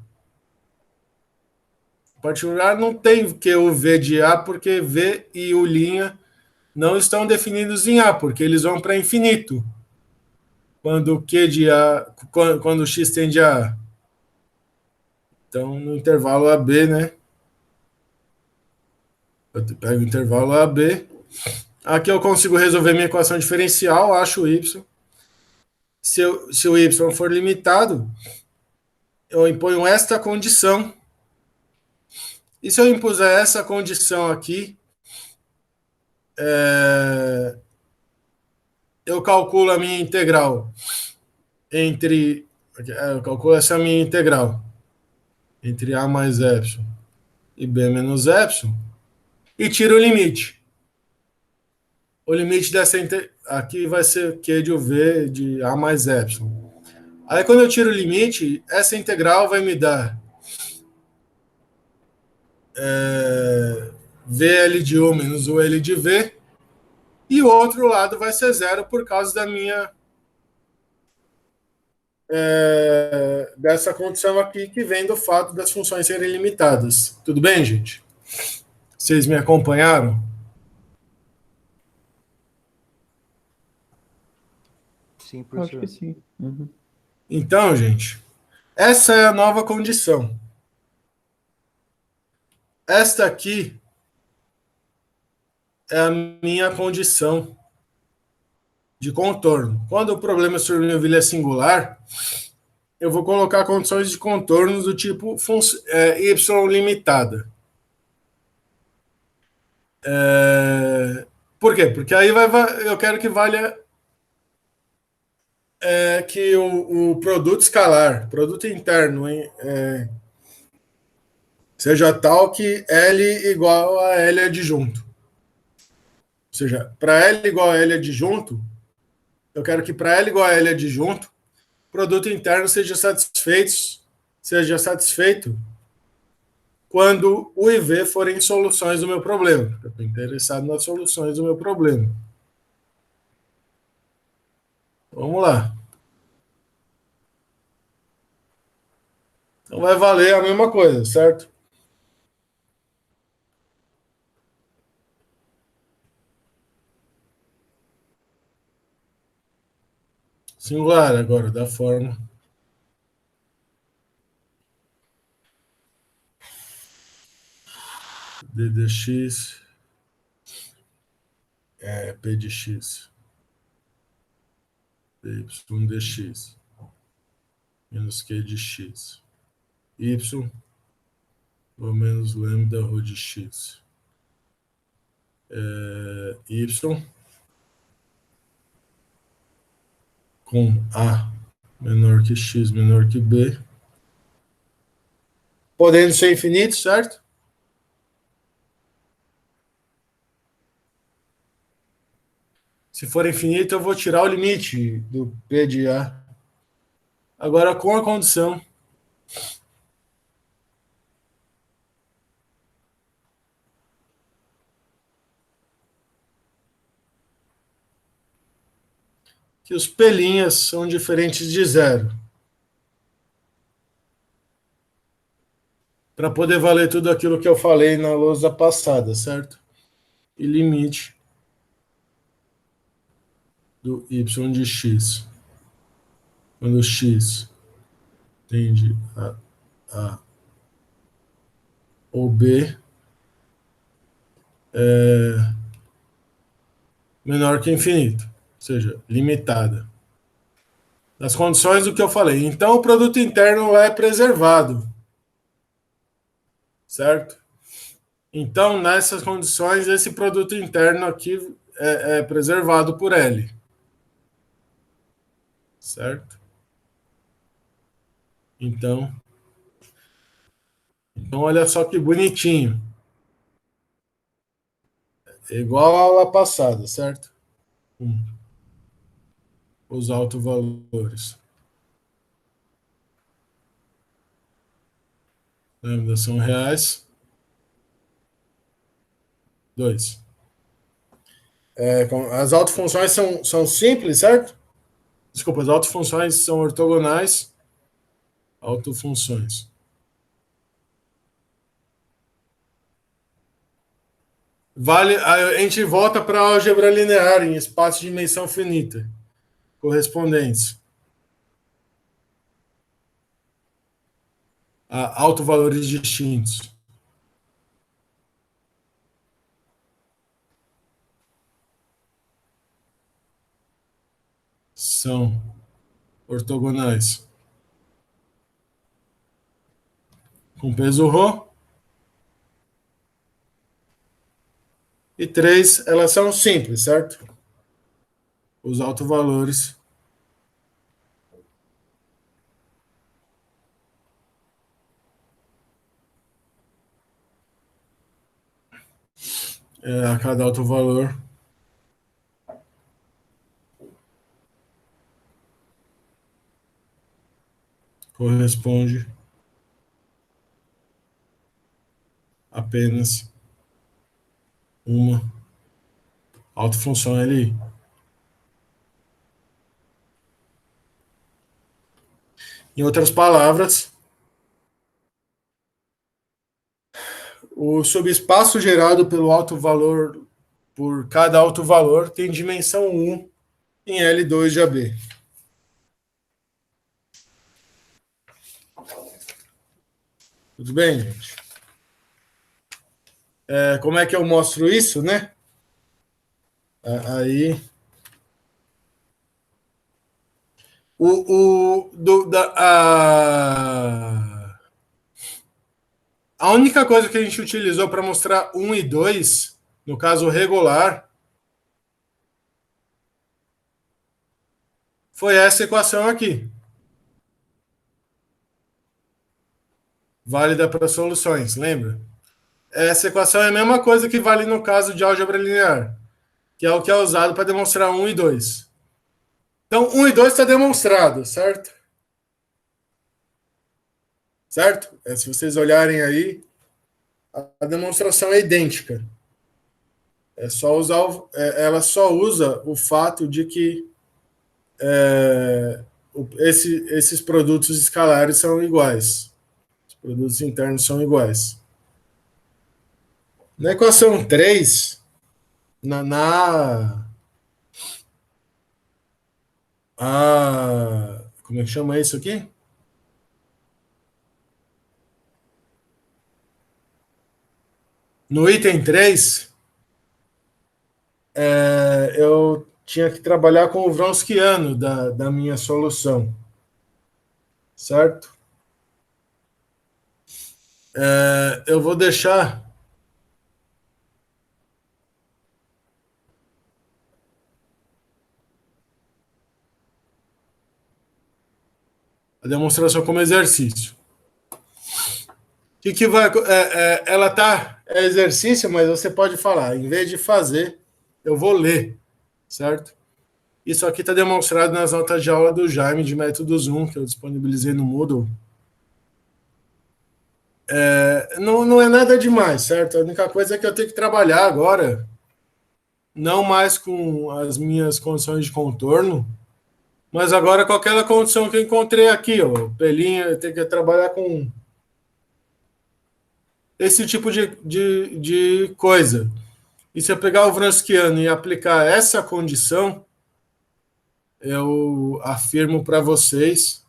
Em particular, não tem QV de A, porque V e U' não estão definidos em A, porque eles vão para infinito. Quando Q de A, quando x tende a A. Então, no intervalo AB, né? Eu pego o intervalo AB. Aqui eu consigo resolver minha equação diferencial, acho o y. Se o y for limitado, eu imponho esta condição. E se eu impuser essa condição aqui, eu calculo a minha integral entre. Eu calculo essa minha integral entre A mais epsilon e B menos epsilon e tiro o limite. O limite dessa aqui vai ser Q de UV de A mais epsilon. Aí quando eu tiro o limite, essa integral vai me dar VL de U menos UL de V, e o outro lado vai ser zero por causa da minha dessa condição aqui que vem do fato das funções serem limitadas. Tudo bem, gente? Vocês me acompanharam? Sim, Eu acho professor. que sim. Uhum. Então, gente, essa é a nova condição. Esta aqui é a minha condição de contorno. Quando o problema sobre Liouville é singular, eu vou colocar condições de contorno do tipo y limitada. Por quê? Porque aí eu quero que valha que o produto escalar, produto interno, seja tal que L igual a L adjunto. Ou seja, para L igual a L adjunto, eu quero que para L igual a L adjunto, o produto interno seja satisfeito quando U e V forem soluções do meu problema. Eu estou interessado nas soluções do meu problema. Vamos lá. Então vai valer a mesma coisa, certo? Singular agora, da forma d de x p de x y dx menos q de x y ou menos lambda rho de x y com a menor que x menor que b, podendo ser infinito, certo? Se for infinito, eu vou tirar o limite do p de a. Agora, com a condição que os pelinhas são diferentes de zero. Para poder valer tudo aquilo que eu falei na lousa passada, certo? E limite do y de x, quando x tende a A ou B menor que infinito, ou seja, limitada. Nas condições do que eu falei. Então, o produto interno é preservado, certo? Então, nessas condições, esse produto interno aqui é preservado por L, certo? Então, Então, olha só que bonitinho. É igual a aula passada, certo? Os autovalores. Lembra? São reais. 2. As autofunções são simples, certo? Desculpa, as autofunções são ortogonais. Autofunções. Vale, a gente volta para a álgebra linear em espaço de dimensão finita. Correspondentes. A autovalores distintos. São ortogonais. Com peso ρ. E 3, elas são simples, certo? Os autovalores a cada autovalor corresponde apenas uma autofunção LI. Em outras palavras, o subespaço gerado pelo autovalor por cada autovalor tem dimensão 1 em L2 de AB. Tudo bem, gente? Como é que eu mostro isso, né? Aí. A única coisa que a gente utilizou para mostrar 1 e 2, no caso regular, foi essa equação aqui. Válida para soluções, lembra? Essa equação é a mesma coisa que vale no caso de álgebra linear, que é o que é usado para demonstrar 1 e 2. Então, 1 e 2 está demonstrado, certo? Certo? Se vocês olharem aí, a demonstração é idêntica. É só usar, ela só usa o fato de que esses produtos escalares são iguais. Os produtos internos são iguais. Na equação 3, como é que chama isso aqui? No item 3, eu tinha que trabalhar com o Wronskiano da minha solução. Certo? Eu vou deixar a demonstração como exercício. O que vai. Ela tá. É exercício, mas você pode falar. Em vez de fazer, eu vou ler. Certo? Isso aqui está demonstrado nas notas de aula do Jaime de método Zoom, que eu disponibilizei no Moodle. Não é nada demais, certo? A única coisa é que eu tenho que trabalhar agora, não mais com as minhas condições de contorno, mas agora com aquela condição que eu encontrei aqui, ó, pelinha, eu tenho que trabalhar com esse tipo de coisa. E se eu pegar o Wronskiano e aplicar essa condição, eu afirmo para vocês.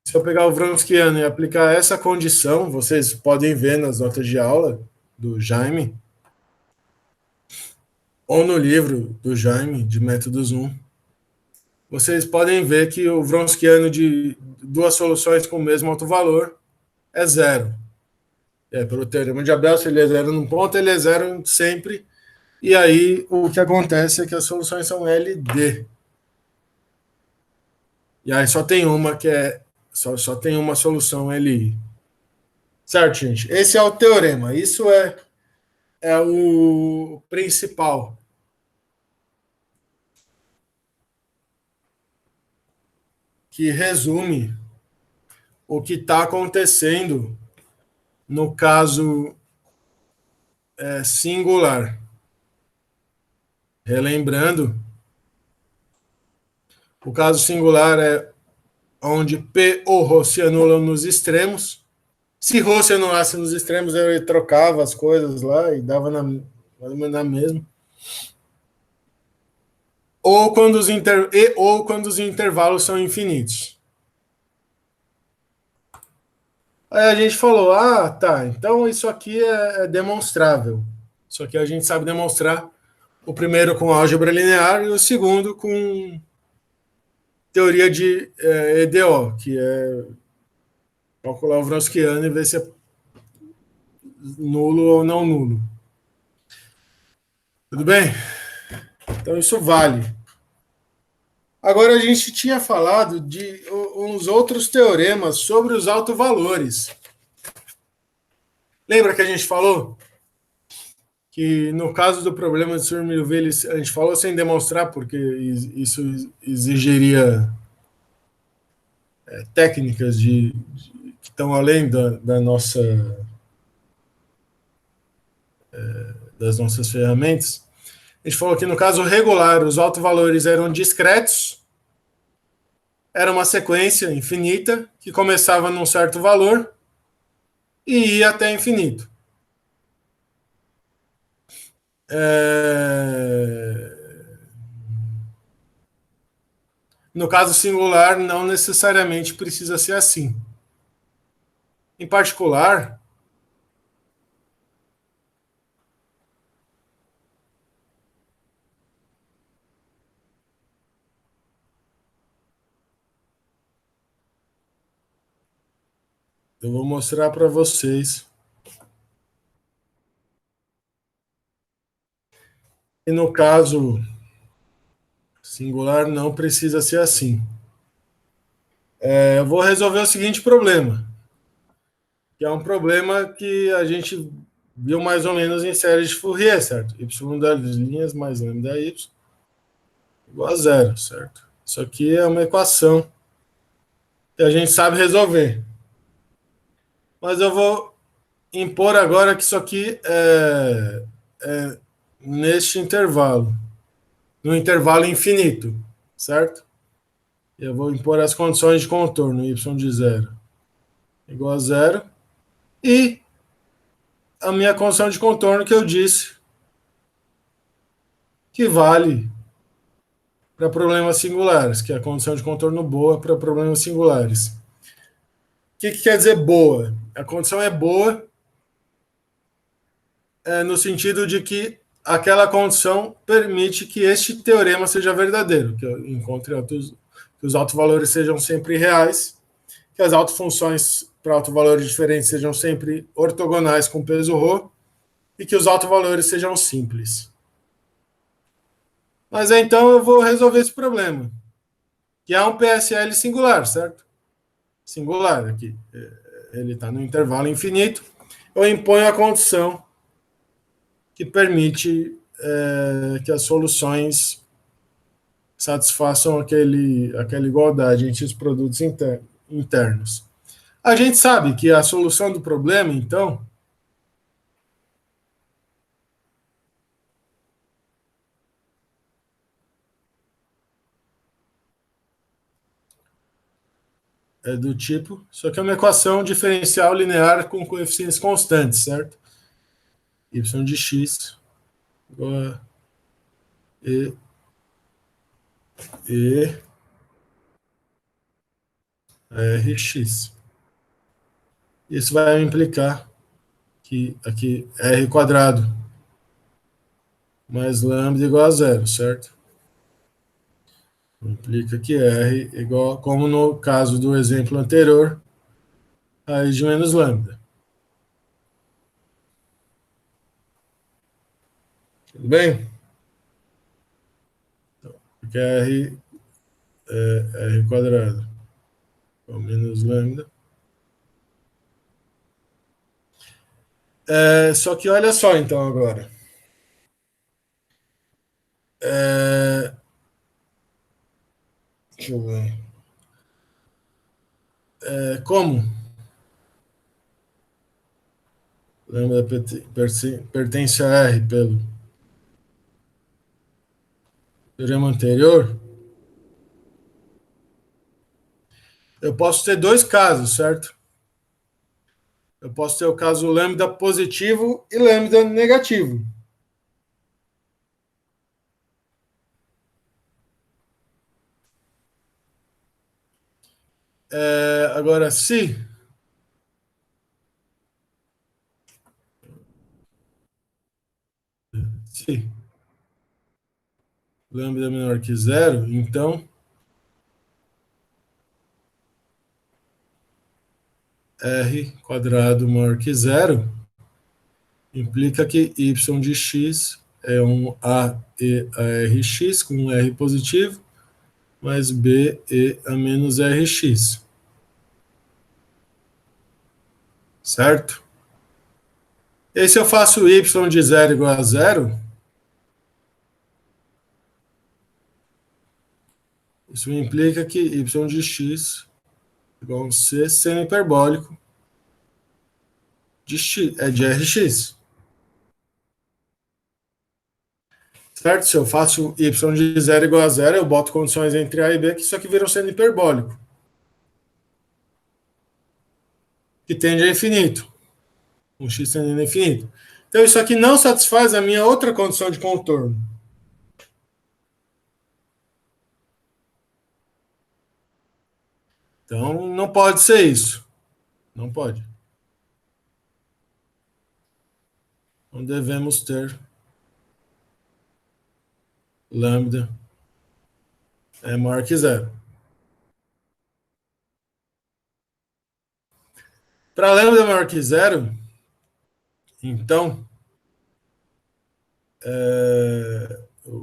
Se eu pegar o Wronskiano e aplicar essa condição, vocês podem ver nas notas de aula do Jaime, ou no livro do Jaime, de método Zoom, vocês podem ver que o Wronskiano de duas soluções com o mesmo autovalor é zero. Pelo teorema de Abel, se ele é zero num ponto, ele é zero sempre. E aí o que acontece é que as soluções são LD. E aí só tem uma que só tem uma solução LI. Certo, gente? Esse é o teorema. Isso é o principal. Que resume o que está acontecendo no caso singular. Relembrando, o caso singular é onde P ou Rho se anulam nos extremos. Se Rho se anulasse nos extremos, ele trocava as coisas lá e dava na mesma. Ou quando os intervalos são infinitos. Aí a gente falou, tá, então isso aqui é demonstrável. Isso aqui a gente sabe demonstrar, o primeiro com álgebra linear e o segundo com teoria de EDO, que é calcular o Wronskiano e ver se é nulo ou não nulo. Tudo bem? Então isso vale. Agora a gente tinha falado de uns outros teoremas sobre os autovalores. Lembra que a gente falou que no caso do problema de Sturm-Liouville, a gente falou sem demonstrar, porque isso exigiria técnicas que estão além das nossas ferramentas. A gente falou que no caso regular, os autovalores eram discretos, era uma sequência infinita que começava num certo valor e ia até infinito. No caso singular, não necessariamente precisa ser assim. Em particular, eu vou mostrar para vocês. E no caso singular, não precisa ser assim. Eu vou resolver o seguinte problema, que é um problema que a gente viu mais ou menos em séries de Fourier, certo? Y das linhas mais lambda y igual a zero, certo? Isso aqui é uma equação que a gente sabe resolver. Mas eu vou impor agora que isso aqui é neste intervalo, no intervalo infinito, certo? Eu vou impor as condições de contorno, y de zero igual a zero, e a minha condição de contorno que eu disse que vale para problemas singulares, que é a condição de contorno boa para problemas singulares. O que quer dizer boa? A condição é boa no sentido de que aquela condição permite que este teorema seja verdadeiro, que eu encontre que os autovalores sejam sempre reais, que as autofunções para autovalores diferentes sejam sempre ortogonais com peso ρ e que os autovalores sejam simples. Mas então eu vou resolver esse problema, que é um PSL singular, certo? Singular aqui. Ele está no intervalo infinito. Eu imponho a condição que permite que as soluções satisfaçam aquela igualdade entre os produtos internos. A gente sabe que a solução do problema, então, é do tipo, só que é uma equação diferencial linear com coeficientes constantes, certo? Y de x igual a e rx. Isso vai implicar que aqui r quadrado mais lambda igual a zero, certo? Implica que r igual, como no caso do exemplo anterior, raiz de menos lambda. Tudo bem? Porque r é r quadrado igual a menos lambda Só que olha só então agora. É, deixa eu ver. Como? Lambda pertence a R pelo teorema anterior. Eu posso ter dois casos, certo? Eu posso ter o caso lambda positivo e lambda negativo. Agora, se lambda é menor que zero, então R quadrado maior que zero implica que y de x é um A e a Rx com um R positivo, mais B e a menos Rx, certo? E se eu faço y de zero igual a zero, isso implica que y de x igual a um C seno hiperbólico de, x, de Rx. Certo? Se eu faço y de zero igual a zero, eu boto condições entre A e B, que isso aqui vira um seno hiperbólico, que tende a infinito. Um x tendendo a infinito. Então, isso aqui não satisfaz a minha outra condição de contorno. Então, não pode ser isso. Não pode. Então, devemos ter lambda maior que zero. Para lambda maior que zero, então,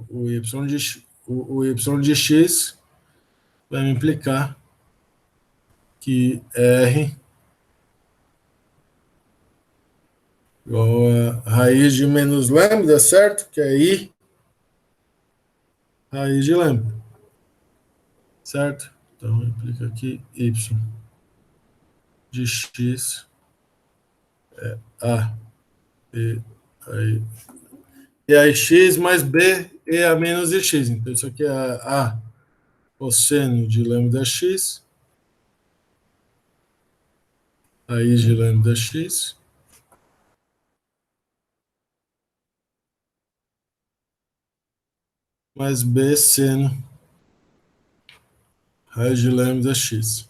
y de x vai me implicar que R igual a raiz de menos lambda, certo? Que é I raiz de lambda, certo? Então, implica que y de x A e aí, e aí x mais b e a menos de x. Então, isso aqui é a cosseno de lambda x, raiz de lambda x, mais b seno raiz de lambda x.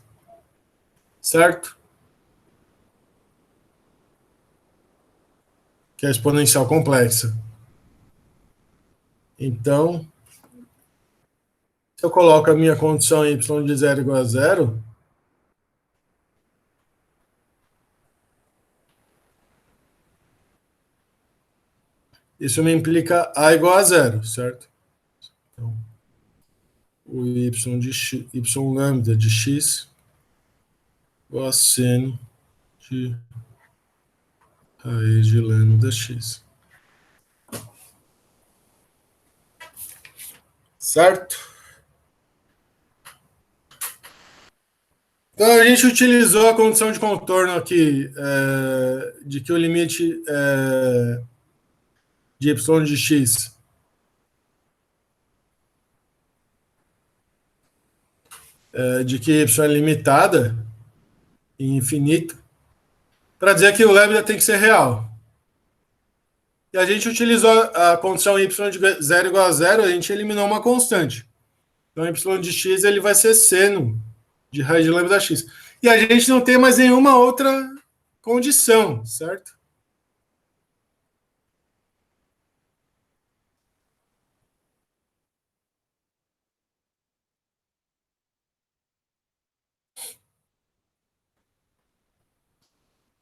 Certo? Que é a exponencial complexa. Então, se eu coloco a minha condição y de zero igual a zero, isso me implica a igual a zero, certo? Então, o y lambda de x igual a seno de raiz de lambda x. Certo? Então a gente utilizou a condição de contorno aqui de que o limite de y de x de que y é limitada e infinito, para dizer que o lambda tem que ser real. E a gente utilizou a condição y de zero igual a zero, a gente eliminou uma constante. Então y de x ele vai ser seno de raiz de lambda x. E a gente não tem mais nenhuma outra condição, certo?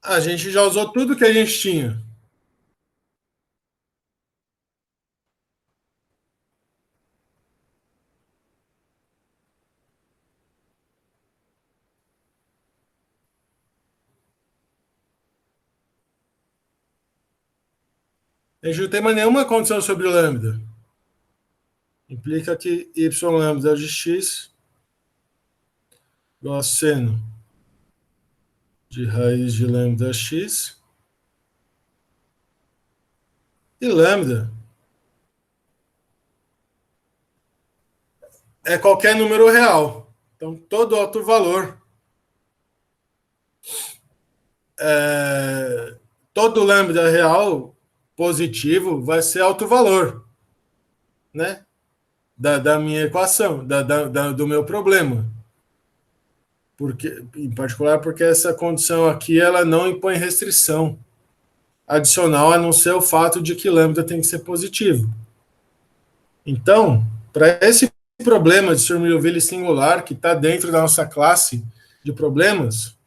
A gente já usou tudo que a gente tinha. A gente não tem mais nenhuma condição sobre o lambda. Implica que y lambda de x igual a seno de raiz de lambda x. E lambda é qualquer número real. Então, todo alto valor, todo lambda real positivo vai ser alto valor, né? Da minha equação, do meu problema. Porque, em particular porque essa condição aqui ela não impõe restrição adicional, a não ser o fato de que lambda tem que ser positivo. Então, para esse problema de Sturm-Liouville singular, que está dentro da nossa classe de problemas,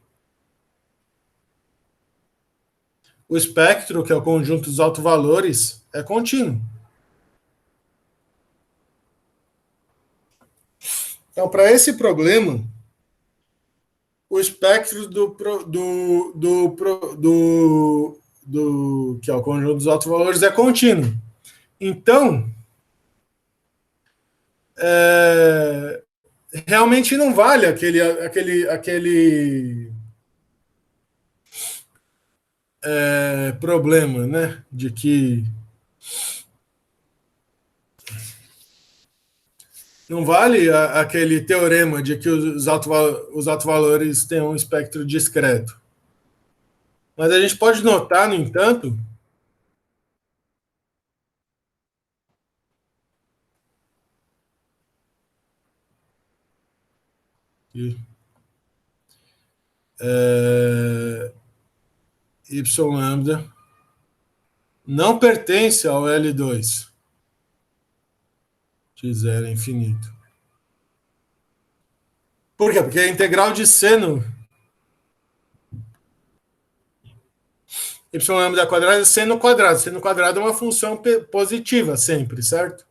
o espectro, que é o conjunto dos autovalores, é contínuo. Então, para esse problema, o espectro que é o conjunto dos autovalores, é contínuo. Então, realmente não vale aquele problema, né, de que não vale aquele teorema de que os autovalores têm um espectro discreto. Mas a gente pode notar, no entanto, que y lambda não pertence ao L2 de 0 a infinito. Por quê? Porque a integral de seno y lambda quadrado é seno quadrado. Seno quadrado é uma função positiva sempre, certo?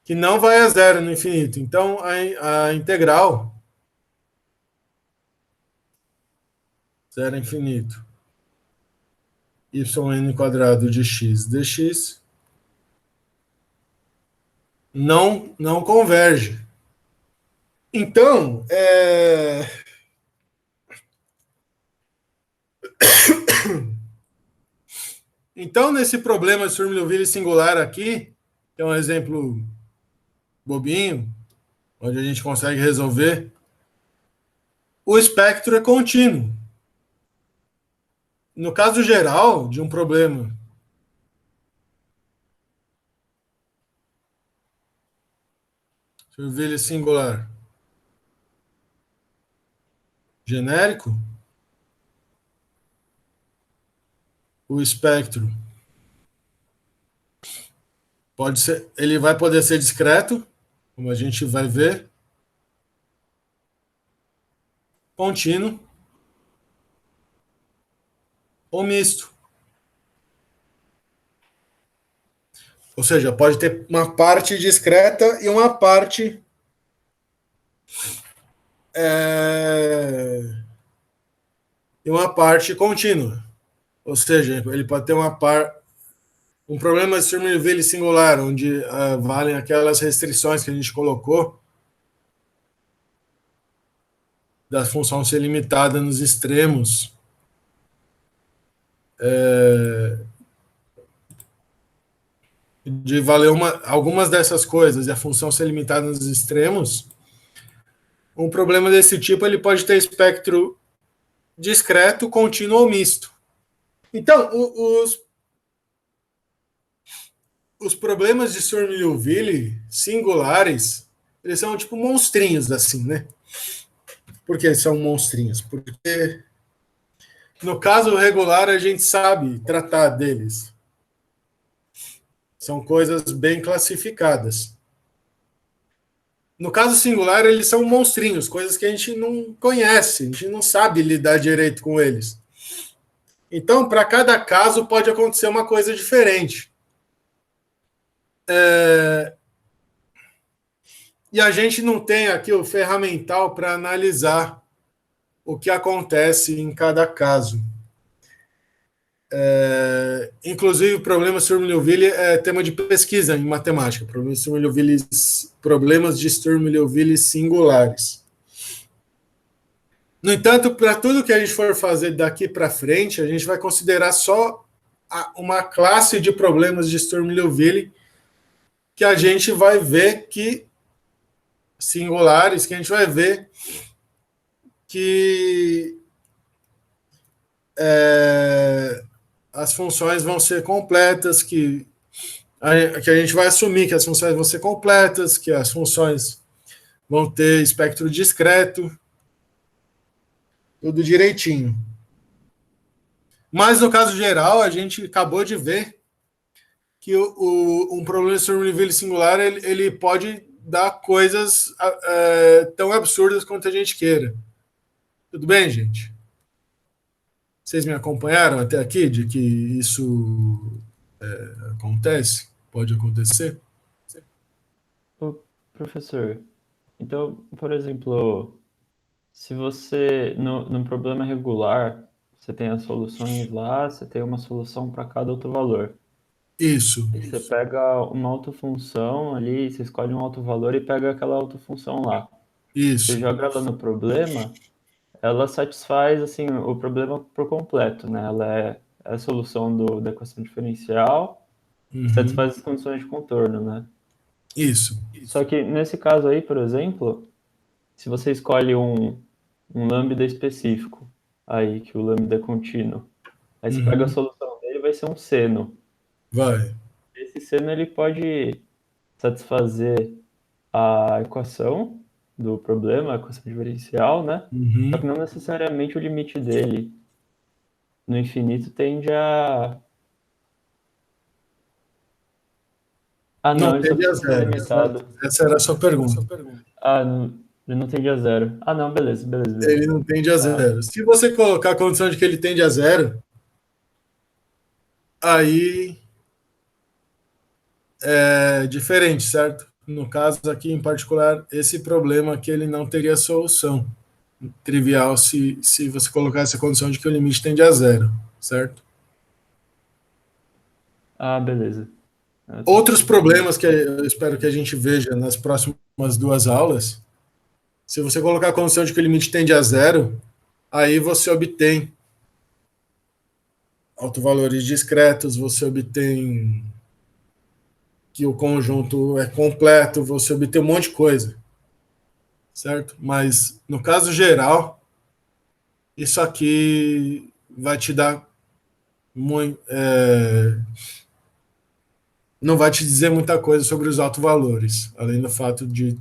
Que não vai a zero no infinito. Então, a integral 0 a infinito yn quadrado de x dx não converge. Então, nesse problema de Sturm-Liouville singular aqui, que é um exemplo bobinho, onde a gente consegue resolver, o espectro é contínuo. No caso geral de um problema Sturm-Liouville singular genérico, o espectro ele vai poder ser discreto, como a gente vai ver, contínuo ou misto. Ou seja, pode ter uma parte discreta e uma parte contínua. Ou seja, ele pode ter um problema de Sturm-Liouville singular, onde valem aquelas restrições que a gente colocou da função ser limitada nos extremos. De valer algumas dessas coisas e a função ser limitada nos extremos, um problema desse tipo ele pode ter espectro discreto, contínuo ou misto. Então, os problemas de Sturm-Liouville singulares, eles são tipo monstrinhos, assim, né? Por que são monstrinhos? Porque no caso regular a gente sabe tratar deles. São coisas bem classificadas. No caso singular, eles são monstrinhos, coisas que a gente não conhece, a gente não sabe lidar direito com eles. Então, para cada caso, pode acontecer uma coisa diferente. E a gente não tem aqui o ferramental para analisar o que acontece em cada caso. Inclusive, o problema de Sturm-Liouville é tema de pesquisa em matemática. Problemas de Sturm-Liouville singulares. No entanto, para tudo que a gente for fazer daqui para frente, a gente vai considerar só uma classe de problemas de Sturm-Liouville que a gente vai ver que singulares, que a gente vai ver que as funções vão ser completas, que a gente vai assumir que as funções vão ser completas, que as funções vão ter espectro discreto, tudo direitinho. Mas no caso geral, a gente acabou de ver que um problema de Sturm-Liouville singular ele pode dar coisas tão absurdas quanto a gente queira. Tudo bem, gente? Vocês me acompanharam até aqui de que isso acontece? Pode acontecer? Ô, professor, então, por exemplo, se você, no problema regular, você tem as soluções lá, você tem uma solução para cada outro valor. Isso, E você pega uma autofunção ali, você escolhe um autovalor e pega aquela autofunção lá. Você isso. joga ela no problema, ela satisfaz assim o problema por completo, né? Ela é a solução da equação diferencial e Uhum. satisfaz as condições de contorno, né? Isso. Só que nesse caso aí, por exemplo, se você escolhe um lambda específico, aí que o lambda é contínuo, aí você pega a Uhum. solução dele, vai ser um seno. Vai. Esse seno ele pode satisfazer a equação do problema, a equação diferencial, né? Só que Uhum. não necessariamente o limite dele no infinito tende a. Ah, Não não, ele só tende a precisa ser zero, certo? limitado. Essa era a sua pergunta. Ah, não, ele não tende a zero. Ah, não, beleza, beleza, Ele beleza. não tende a Ah, zero. Se você colocar a condição de que ele tende a zero, aí é diferente, certo? No caso aqui em particular, esse problema que ele não teria solução trivial se você colocasse a condição de que o limite tende a zero, certo? ah, beleza. Ah, tá, Outros entendi. problemas que eu espero que a gente veja nas próximas duas aulas, se você colocar a condição de que o limite tende a zero, aí você obtém autovalores discretos, você obtém que o conjunto é completo, você obtém um monte de coisa, certo? Mas no caso geral, isso aqui vai te dar muito, não vai te dizer muita coisa sobre os autovalores, além do fato de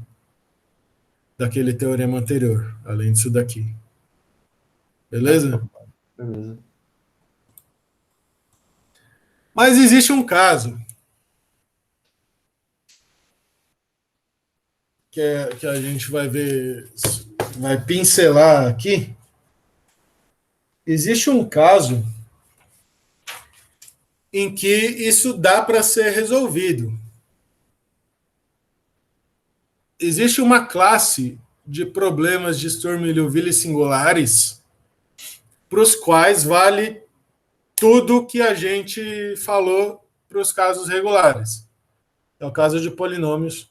daquele teorema anterior, além disso daqui. Ah, tá, Beleza? beleza. Mas existe um caso que a gente vai ver, vai pincelar aqui. Existe um caso em que isso dá para ser resolvido. Existe uma classe de problemas de Sturm-Liouville singulares para os quais vale tudo que a gente falou para os casos regulares. É o caso de polinômios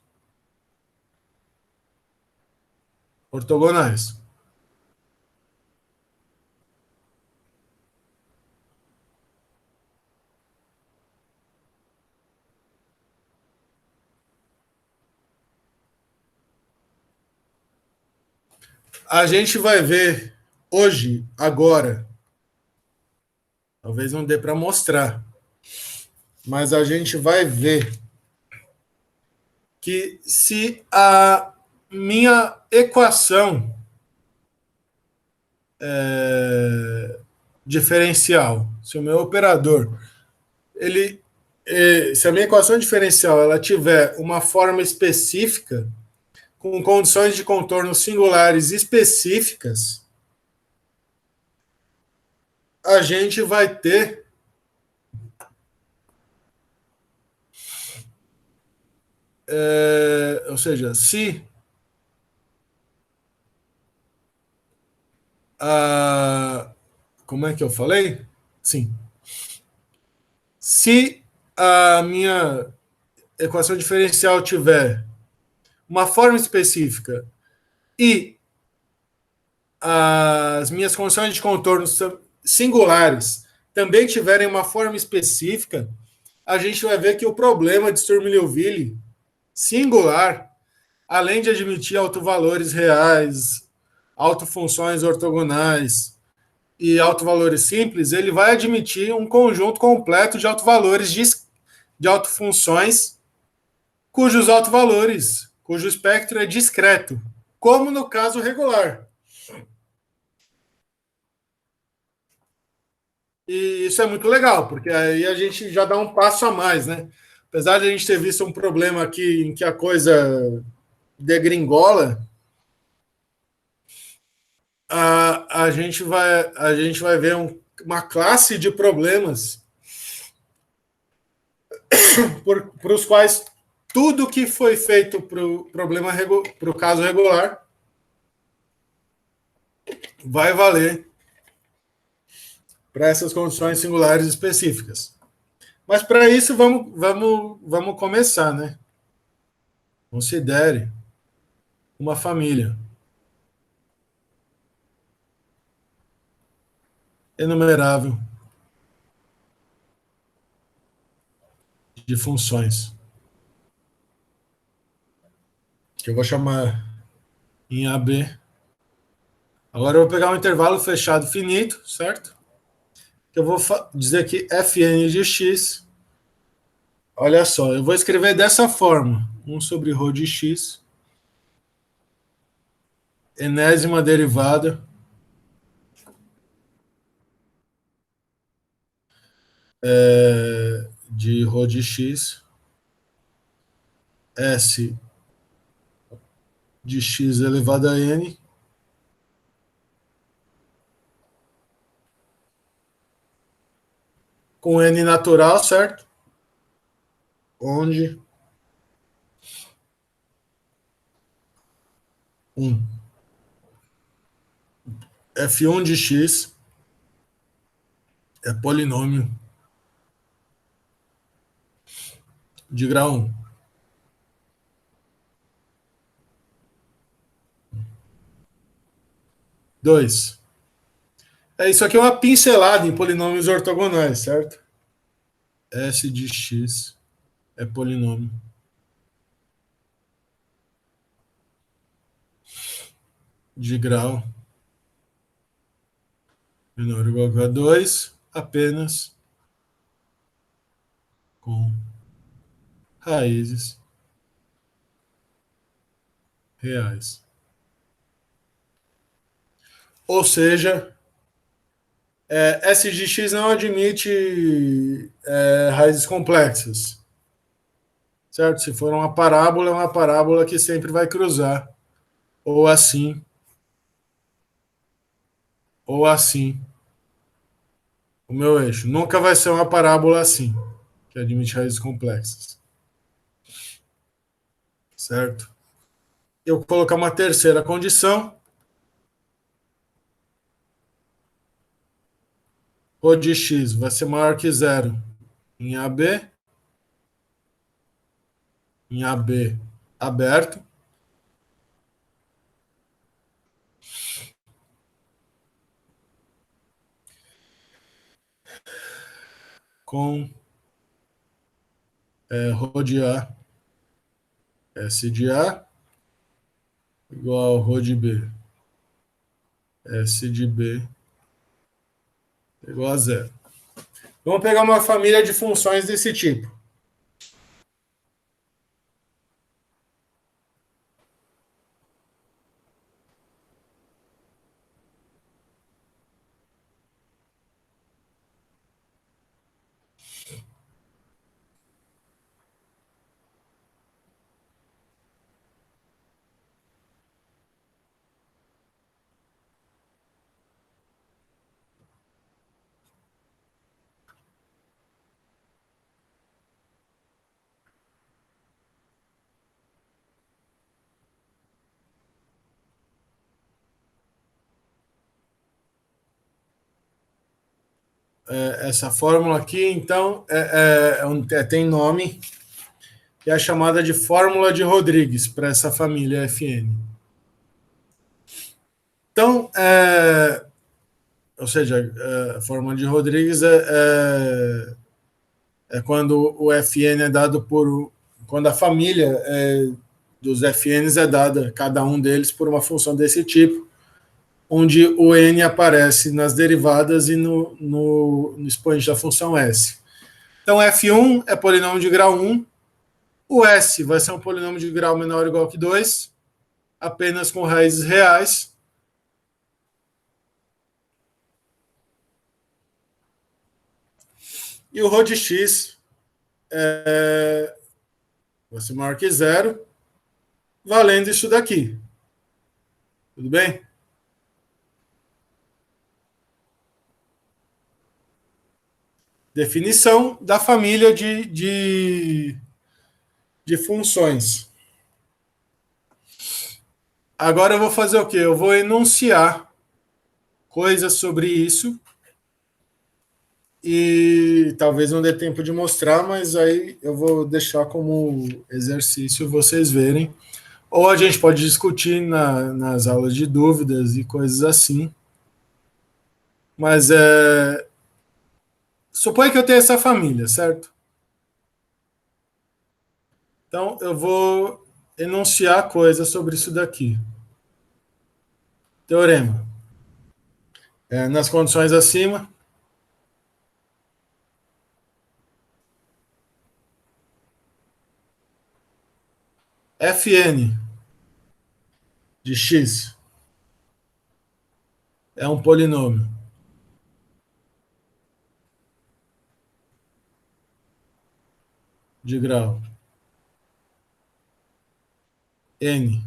ortogonais. A gente vai ver hoje, agora, talvez não dê para mostrar, mas a gente vai ver que se a minha equação diferencial, se o meu operador, ele, se a minha equação diferencial ela tiver uma forma específica, com condições de contorno singulares específicas, a gente vai ter, ou seja, se a, como é que eu falei? Sim. Se a minha equação diferencial tiver uma forma específica e as minhas condições de contorno singulares também tiverem uma forma específica, a gente vai ver que o problema de Sturm-Liouville singular, além de admitir autovalores reais, autofunções ortogonais e autovalores simples, ele vai admitir um conjunto completo de autovalores de autofunções cujos autovalores, cujo espectro é discreto, como no caso regular. E isso é muito legal, porque aí a gente já dá um passo a mais, né? Apesar de a gente ter visto um problema aqui em que a coisa degringola, a gente vai ver uma classe de problemas por os quais tudo que foi feito para o problema para o caso regular vai valer para essas condições singulares específicas. Mas para isso vamos começar, né? Considere uma família enumerável de funções, que eu vou chamar em AB. Agora eu vou pegar um intervalo fechado finito, certo? Que eu vou dizer que Fn de x, olha só, eu vou escrever dessa forma: 1 sobre ρ de x, enésima derivada de ρ de x, S de x elevado a n, com n natural, certo? Onde 1. F1 de x é polinômio de grau 1. 2. Isso aqui é uma pincelada em polinômios ortogonais, certo? S de x é polinômio de grau menor ou igual a 2, apenas com raízes reais. Ou seja, S de x não admite raízes complexas, certo? Se for uma parábola, é uma parábola que sempre vai cruzar, ou assim, ou assim, o meu eixo. Nunca vai ser uma parábola assim, que admite raízes complexas, certo? Eu vou colocar uma terceira condição, ρ de x vai ser maior que zero em AB aberto, com ρ de A, S de A, igual a ρ de B, S de B, igual a zero. Vamos pegar uma família de funções desse tipo. essa fórmula aqui, então, tem nome, que é a chamada de fórmula de Rodrigues para essa família FN. Então, ou seja, a fórmula de Rodrigues é quando o FN é dado por. Quando a família dos FNs é dada, cada um deles, por uma função desse tipo, onde o N aparece nas derivadas e no expoente da função S. Então, F1 é polinômio de grau 1, o S vai ser um polinômio de grau menor ou igual que 2, apenas com raízes reais. E o ρ de x vai ser maior que zero, valendo isso daqui. Tudo bem? Definição da família de funções. Agora eu vou fazer o quê? Eu vou enunciar coisas sobre isso e talvez não dê tempo de mostrar, mas aí eu vou deixar como exercício vocês verem. Ou a gente pode discutir nas aulas de dúvidas e coisas assim. Mas suponha que eu tenha essa família, certo? Então eu vou enunciar coisas sobre isso daqui. Teorema. Nas condições acima, Fn de x é um polinômio de grau n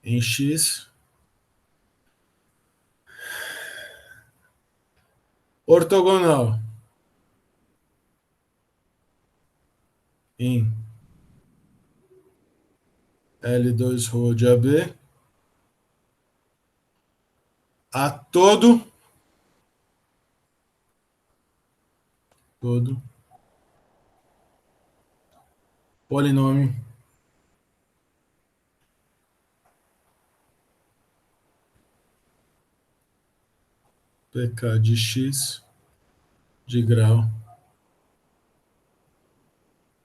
em x, ortogonal em L2 rho de AB a todo polinômio pk de x de grau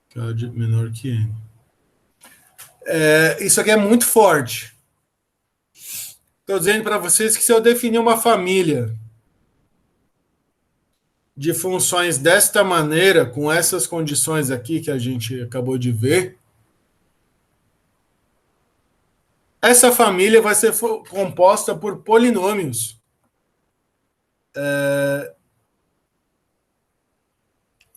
k de menor que n. Isso aqui é muito forte. Estou dizendo para vocês que se eu definir uma família de funções desta maneira, com essas condições aqui que a gente acabou de ver, essa família vai ser composta por polinômios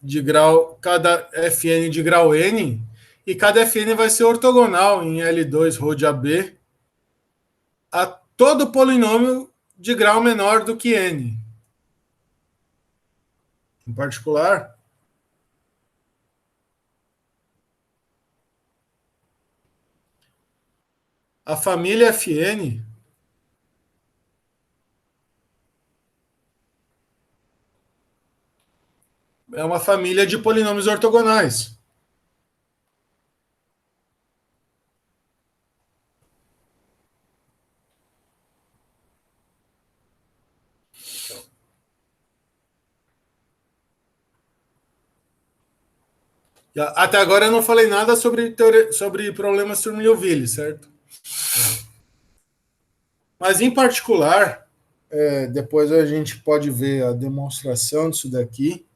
de grau, cada Fn de grau n, e cada Fn vai ser ortogonal em L2 rho de AB a todo polinômio de grau menor do que n. Em particular, a família Fn é uma família de polinômios ortogonais. Até agora eu não falei nada sobre problemas Sturm-Liouville, certo? Mas, em particular, depois a gente pode ver a demonstração disso daqui.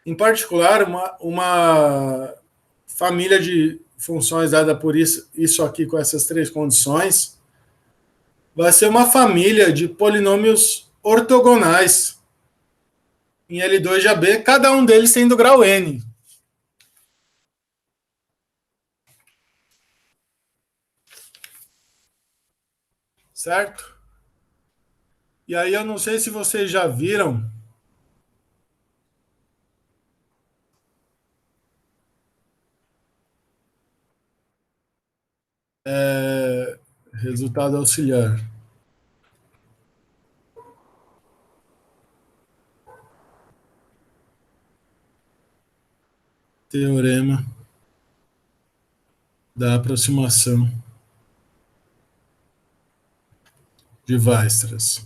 Em particular, uma família de funções dada por isso aqui com essas três condições vai ser uma família de polinômios ortogonais em L2 de AB, cada um deles tendo grau n. Certo? E aí eu não sei se vocês já viram resultado auxiliar. Teorema da aproximação de Weierstrass.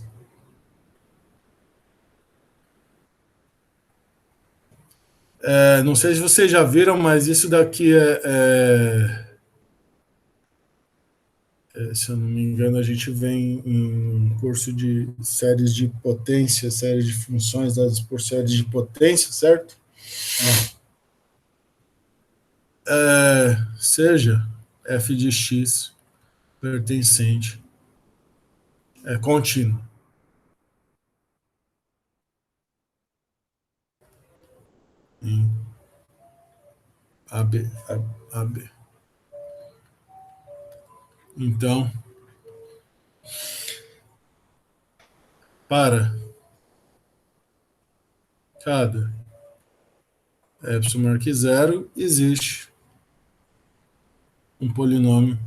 Não sei se vocês já viram, mas isso daqui se eu não me engano, a gente vem em um curso de séries de potência, séries de funções dadas por séries de potência, certo? Seja f de x pertencente contínuo em AB, AB. Então, para cada epsilon maior que zero, existe um polinômio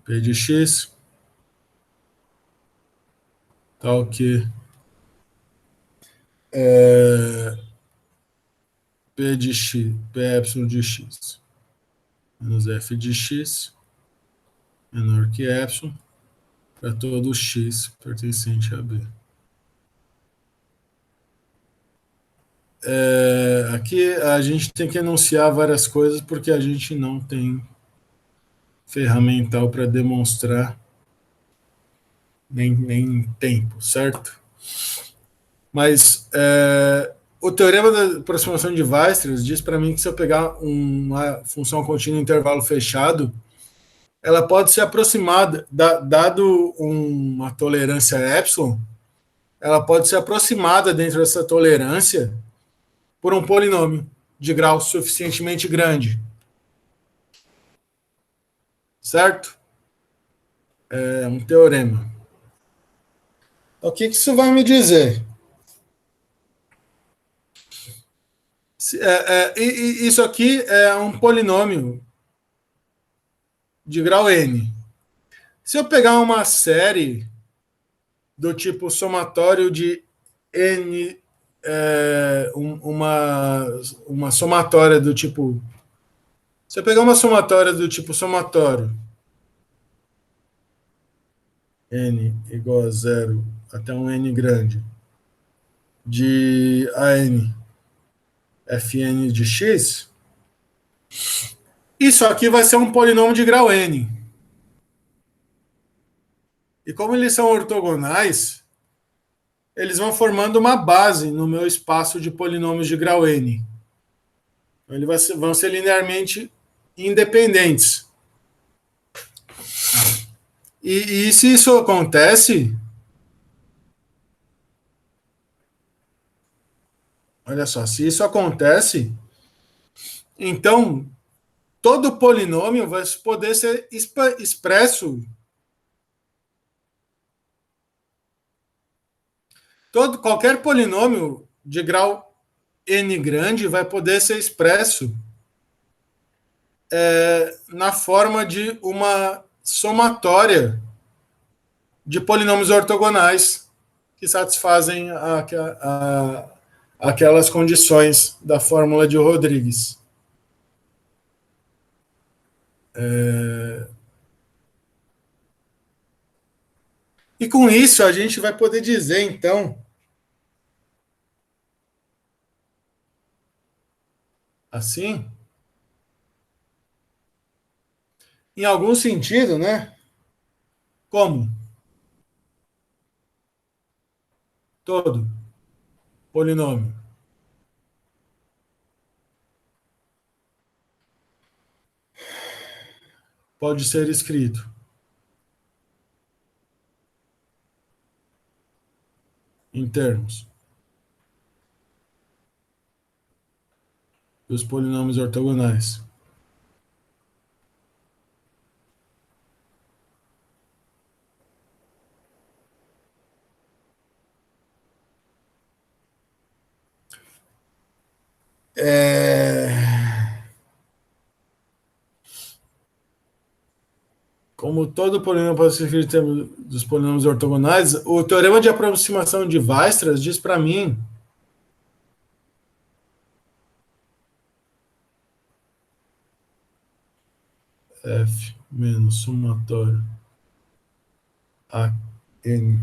p de x tal que p de x, p epsilon de x menos f de x menor que epsilon para todo x pertencente a B. Aqui a gente tem que enunciar várias coisas porque a gente não tem ferramental para demonstrar nem tempo, certo? Mas o teorema da aproximação de Weierstrass diz para mim que se eu pegar uma função contínua em intervalo fechado, ela pode ser aproximada, dado uma tolerância epsilon, ela pode ser aproximada dentro dessa tolerância por um polinômio de grau suficientemente grande. Certo? É um teorema. O que isso vai me dizer? Isso aqui é um polinômio de grau n. Se eu pegar uma série do tipo somatório de n, uma somatória do tipo. Se eu pegar uma somatória do tipo somatório n igual a zero até um n grande de an fn de x, isso aqui vai ser um polinômio de grau n. E como eles são ortogonais, eles vão formando uma base no meu espaço de polinômios de grau n. Então, eles vão ser linearmente independentes. E se isso acontece, olha só, se isso acontece, então todo polinômio vai poder ser expresso. Qualquer polinômio de grau n grande vai poder ser expresso na forma de uma somatória de polinômios ortogonais que satisfazem aquelas condições da fórmula de Rodrigues. E com isso a gente vai poder dizer, então, assim, em algum sentido, né? Como todo polinômio pode ser escrito em termos dos polinômios ortogonais. É... Como todo polinômio pode ser escrito em termos dos polinômios ortogonais, o teorema de aproximação de Weierstrass diz para mim f menos somatório a n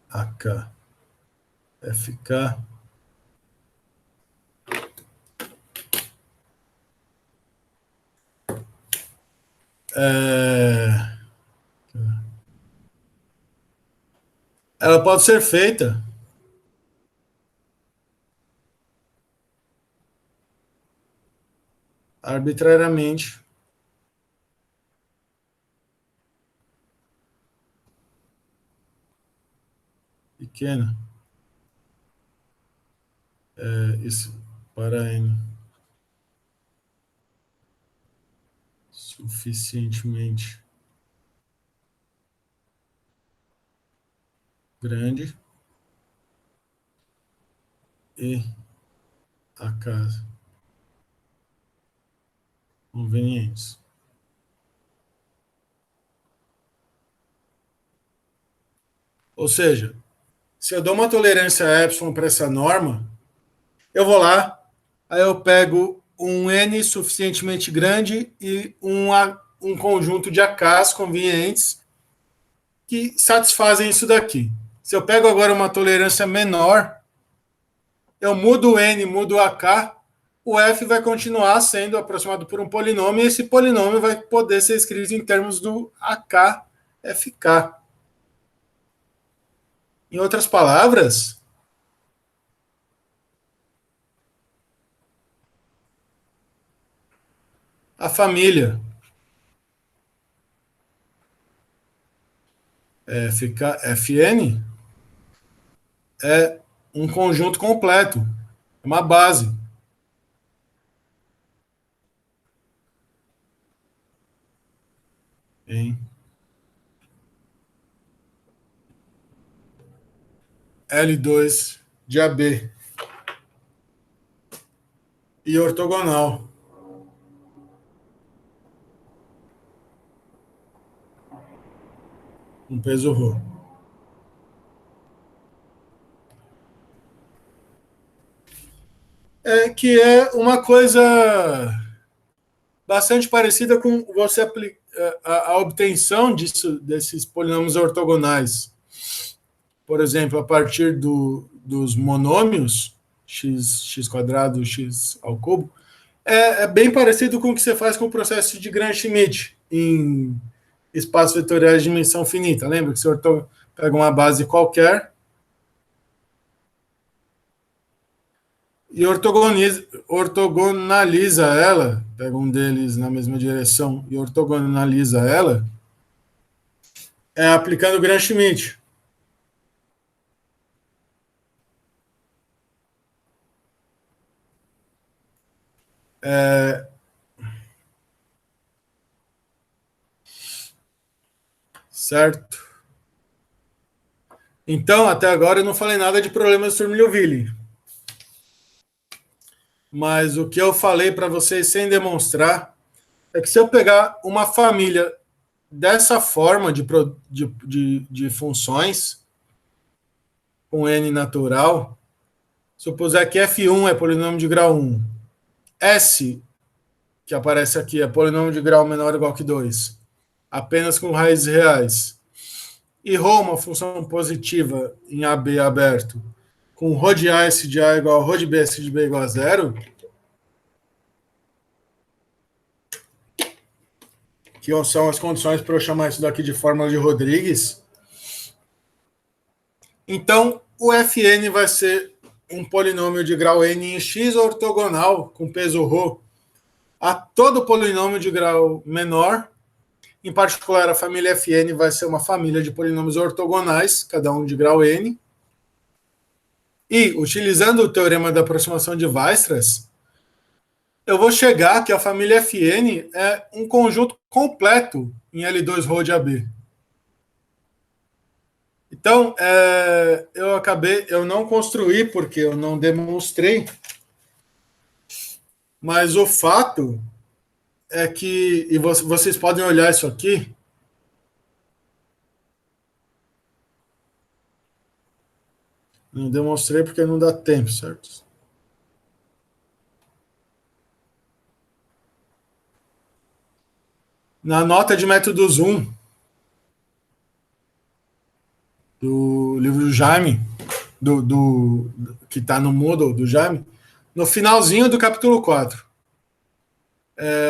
ak fk é, ela pode ser feita arbitrariamente pequena, isso para n suficientemente grande e acaso convenientes. Ou seja, se eu dou uma tolerância a epsilon para essa norma, eu vou lá, aí eu pego um n suficientemente grande e um conjunto de AKs convenientes que satisfazem isso daqui. Se eu pego agora uma tolerância menor, eu mudo o n, mudo o AK, o f vai continuar sendo aproximado por um polinômio e esse polinômio vai poder ser escrito em termos do AKFK. Em outras palavras, a família Fn é um conjunto completo, é uma base. Em L2 de AB e ortogonal. Um peso ρ. Que é uma coisa bastante parecida com você aplicar a obtenção desses polinômios ortogonais. Por exemplo, a partir dos monômios, x quadrado, x ao cubo, é bem parecido com o que você faz com o processo de Gram-Schmidt em espaços vetoriais de dimensão finita. Lembra que você pega uma base qualquer e ortogonaliza ela, pega um deles na mesma direção e ortogonaliza ela, aplicando o Gram-Schmidt. Certo? Então, até agora eu não falei nada de problema de Sturm-Liouville. Mas o que eu falei para vocês sem demonstrar é que se eu pegar uma família dessa forma de funções, com n natural, supuser que f1 é polinômio de grau 1, S, que aparece aqui, é polinômio de grau menor ou igual que 2, apenas com raízes reais, e ρ, uma função positiva em AB aberto, com ρ de A S de A igual a ρ de B S de B igual a zero, que são as condições para eu chamar isso daqui de fórmula de Rodrigues, então o Fn vai ser um polinômio de grau n em x ortogonal, com peso ρ, a todo polinômio de grau menor. Em particular, a família Fn vai ser uma família de polinômios ortogonais, cada um de grau n. E, utilizando o teorema da aproximação de Weierstrass, eu vou chegar que a família Fn é um conjunto completo em L2ρ de AB. Então, eu não construí porque eu não demonstrei, mas o fato é que, e vocês podem olhar isso aqui, não demonstrei porque não dá tempo, certo? Na nota de método Zoom do livro do Jaime, que está no Moodle do Jaime, no finalzinho do capítulo 4.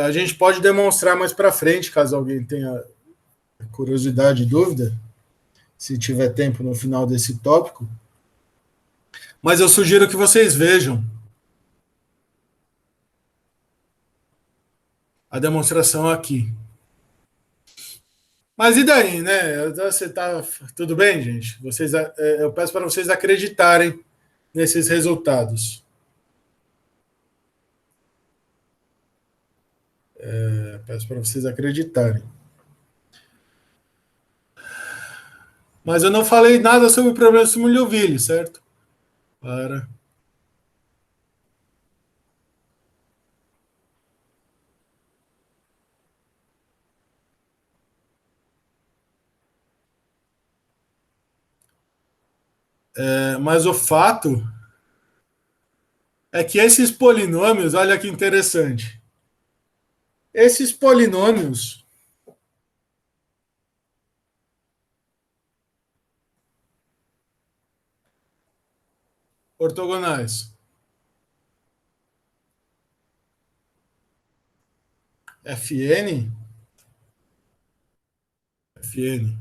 A gente pode demonstrar mais para frente, caso alguém tenha curiosidade e dúvida, se tiver tempo no final desse tópico. Mas eu sugiro que vocês vejam a demonstração aqui. Mas e daí, né? Você tá tudo bem, gente? Eu peço para vocês acreditarem nesses resultados. Peço para vocês acreditarem. Mas eu não falei nada sobre o problema do Simulhoville, certo? Para. Mas o fato é que esses polinômios, olha que interessante. Esses polinômios ortogonais, Fn, Fn,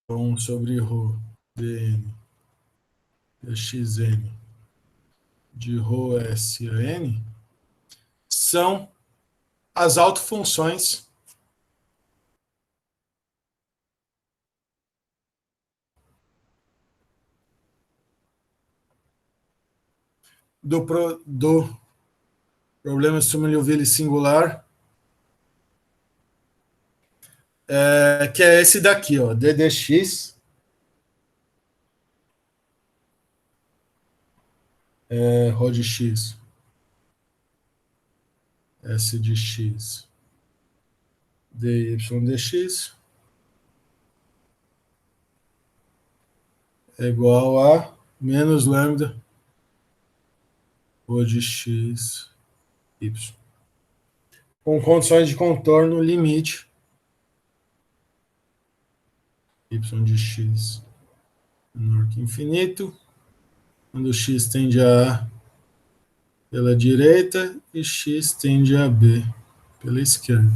1 sobre ρ dn xn de ρ s a n, são as autofunções do problema de Sturm-Liouville singular, que é esse daqui, ó, ddx ρ de x, s de x, dy dx é igual a menos lambda ρ de x, y. Com condições de contorno limite y de x menor que infinito, quando x tende a A pela direita e x tende a B pela esquerda.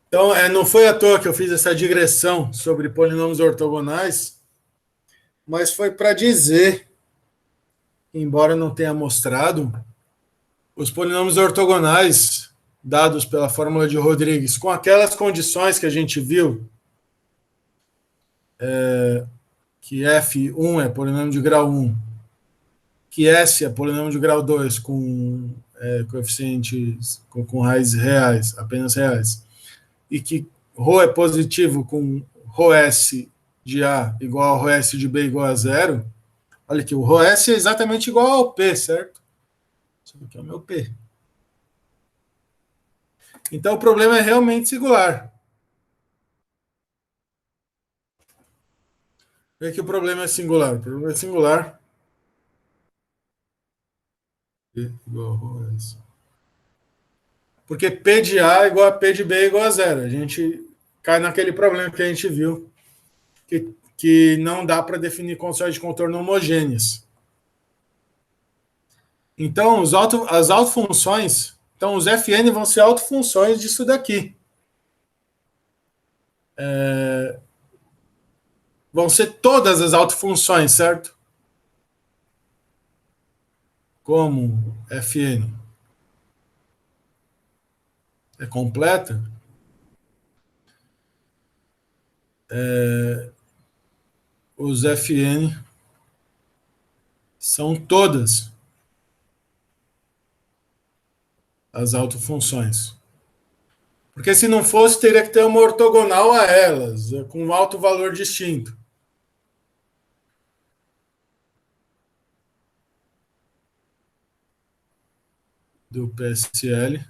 Então, não foi à toa que eu fiz essa digressão sobre polinômios ortogonais, mas foi para dizer, embora não tenha mostrado, os polinômios ortogonais dados pela fórmula de Rodrigues, com aquelas condições que a gente viu, que F1 é polinômio de grau 1, que S é polinômio de grau 2 com coeficientes com raízes reais, apenas reais, e que ρ é positivo com ρs de A igual a ρs de B igual a zero, olha aqui, o ρs é exatamente igual ao P, certo? Isso aqui é o meu P. Então o problema é realmente singular. Vê que o problema é singular. O problema é singular. P igual a ρs. Porque P de A igual a P de B igual a zero. A gente cai naquele problema que a gente viu, que não dá para definir condições de contorno homogêneas. Então, as autofunções, então os Fn vão ser autofunções disso daqui. Vão ser todas as autofunções, certo? Como Fn é completa, os Fn são todas as autofunções. Porque se não fosse, teria que ter uma ortogonal a elas, com um alto valor distinto. Do PSL.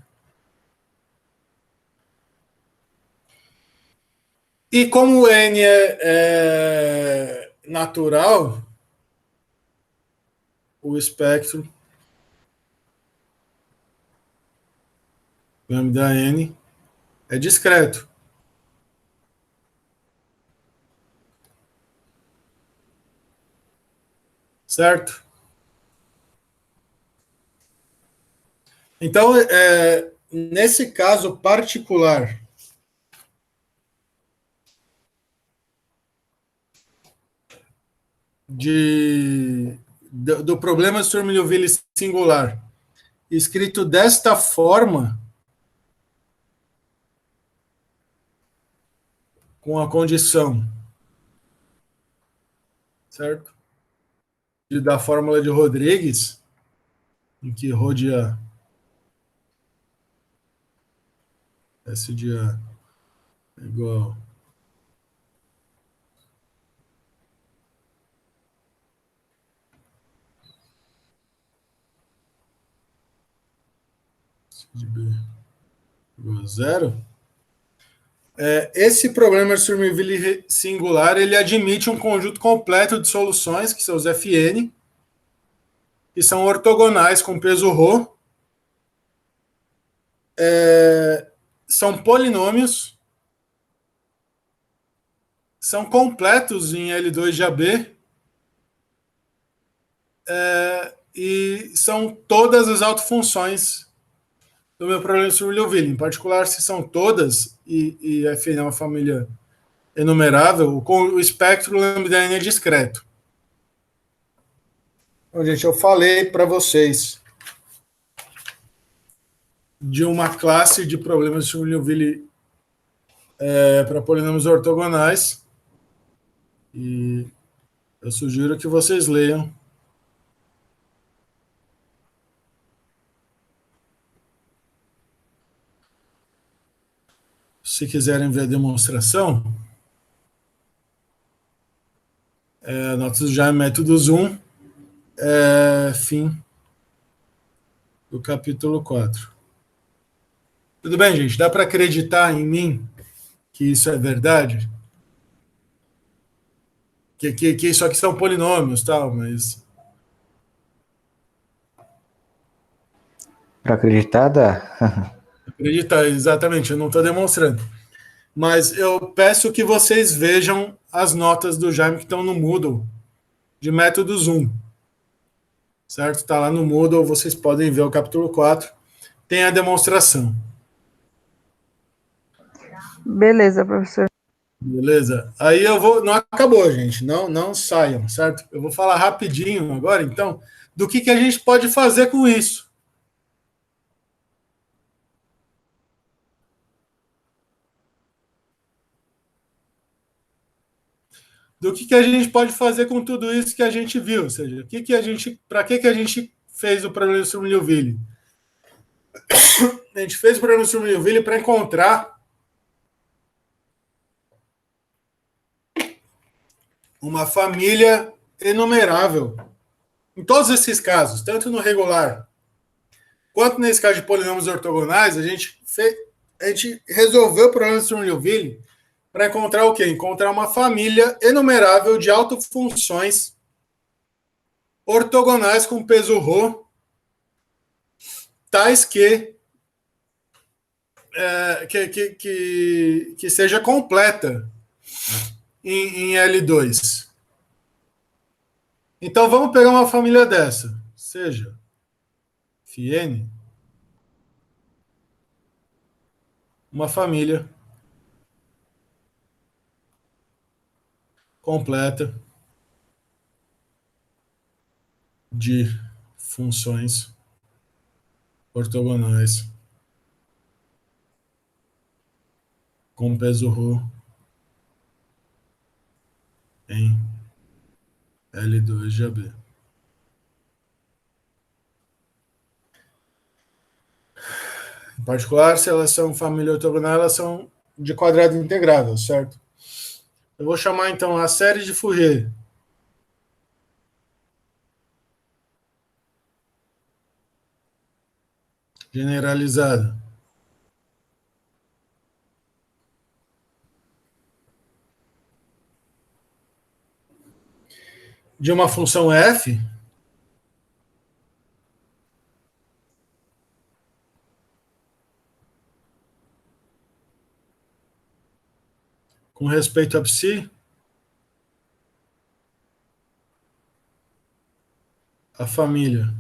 E como o N é natural, o espectro lambda N é discreto. Certo? Então, nesse caso particular do problema Sturm-Liouville singular, escrito desta forma, com a condição, certo? Da fórmula de Rodrigues, em que Rho de A, S de A é igual S de B igual a zero. Esse problema Sturm-Liouville singular, ele admite um conjunto completo de soluções, que são os Fn, que são ortogonais com peso ρ, são polinômios, são completos em L2 de AB, e são todas as autofunções do meu problema sobre Liouville. Em particular, se são todas, e Fn é uma família enumerável, com o espectro lambda n é discreto. Então, gente, eu falei para vocês de uma classe de problemas de Liouville para polinômios ortogonais, e eu sugiro que vocês leiam. Se quiserem ver a demonstração, notas já em métodos 1, fim do capítulo 4. Tudo bem, gente? Dá para acreditar em mim que isso é verdade? Que isso aqui são polinômios, tal, mas... Para acreditar, dá. Acreditar, exatamente, eu não estou demonstrando. Mas eu peço que vocês vejam as notas do Jaime que estão no Moodle, de métodos 1. Certo? Está lá no Moodle, vocês podem ver o capítulo 4. Tem a demonstração. Beleza, professor. Beleza? Aí eu vou... Não acabou, gente. Não saiam, certo? Eu vou falar rapidinho agora, então, do que a gente pode fazer com isso. Do que a gente pode fazer com tudo isso que a gente viu, ou seja, para que a gente fez o problema sobre Liouville? A gente fez o problema sobre Liouville para encontrar uma família enumerável. Em todos esses casos, tanto no regular quanto nesse caso de polinômios ortogonais, a gente resolveu o problema sobre Liouville para encontrar o quê? Encontrar uma família enumerável de autofunções ortogonais com peso ρ, tais que seja completa em L2. Então vamos pegar uma família dessa, seja Φn, uma família completa de funções ortogonais com peso ρ em L2 de AB. particular, se elas são família ortogonal, elas são de quadrado integrável, certo? Eu vou chamar então a série de Fourier generalizada de uma função f com respeito a psi, a família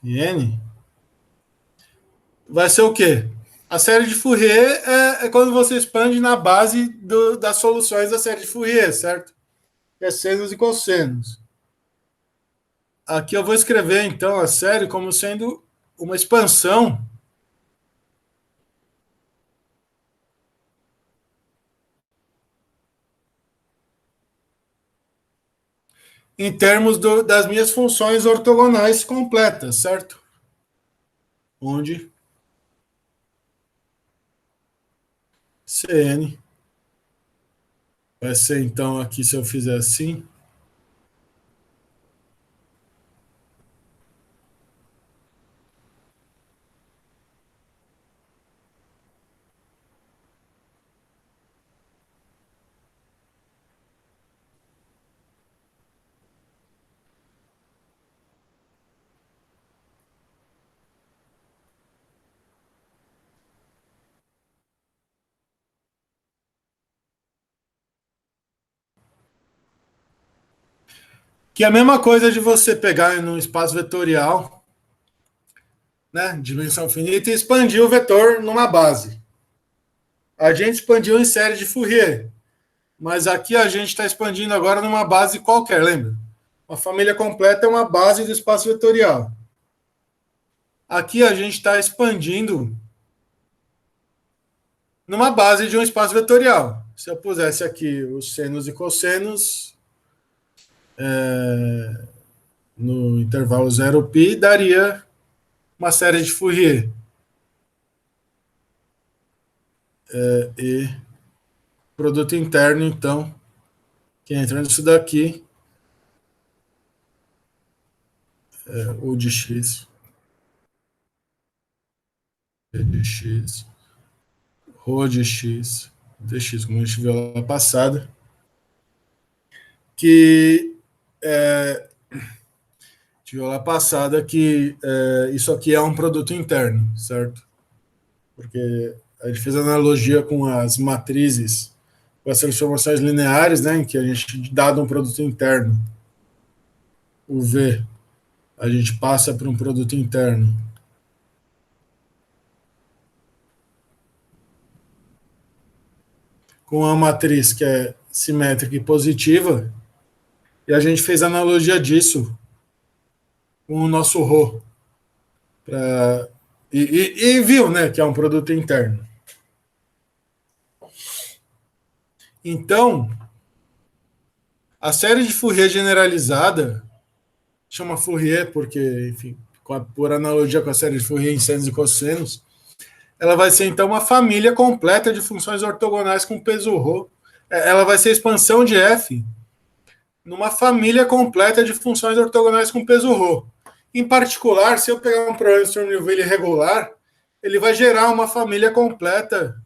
n vai ser o quê? A série de Fourier é quando você expande na base das soluções da série de Fourier, certo? É senos e cossenos. Aqui eu vou escrever, então, a série como sendo uma expansão em termos das minhas funções ortogonais completas, certo? Onde Cn vai ser, então, aqui, se eu fizer assim, que é a mesma coisa de você pegar num espaço vetorial, né, dimensão finita, e expandir o vetor numa base. A gente expandiu em série de Fourier, mas aqui a gente está expandindo agora numa base qualquer, lembra? Uma família completa é uma base do espaço vetorial. Aqui a gente está expandindo numa base de um espaço vetorial. Se eu pusesse aqui os senos e cossenos no intervalo 0π, daria uma série de Fourier. E produto interno, então, que entra nisso daqui, o de x, e de x, ρ de x, dx, como a gente viu lá passada, que isso aqui é um produto interno, certo? Porque a gente fez analogia com as matrizes, com as transformações lineares, né, em que a gente, dado um produto interno, o V, a gente passa para um produto interno com uma matriz que é simétrica e positiva, e a gente fez analogia disso com o nosso ρ. E viu, né, que é um produto interno. Então, a série de Fourier generalizada, chama Fourier porque, enfim, por analogia com a série de Fourier em senos e cossenos, ela vai ser, então, uma família completa de funções ortogonais com peso ρ. Ela vai ser a expansão de f numa família completa de funções ortogonais com peso ρ. Em particular, se eu pegar um problema de Sturm-Liouville regular, ele vai gerar uma família completa,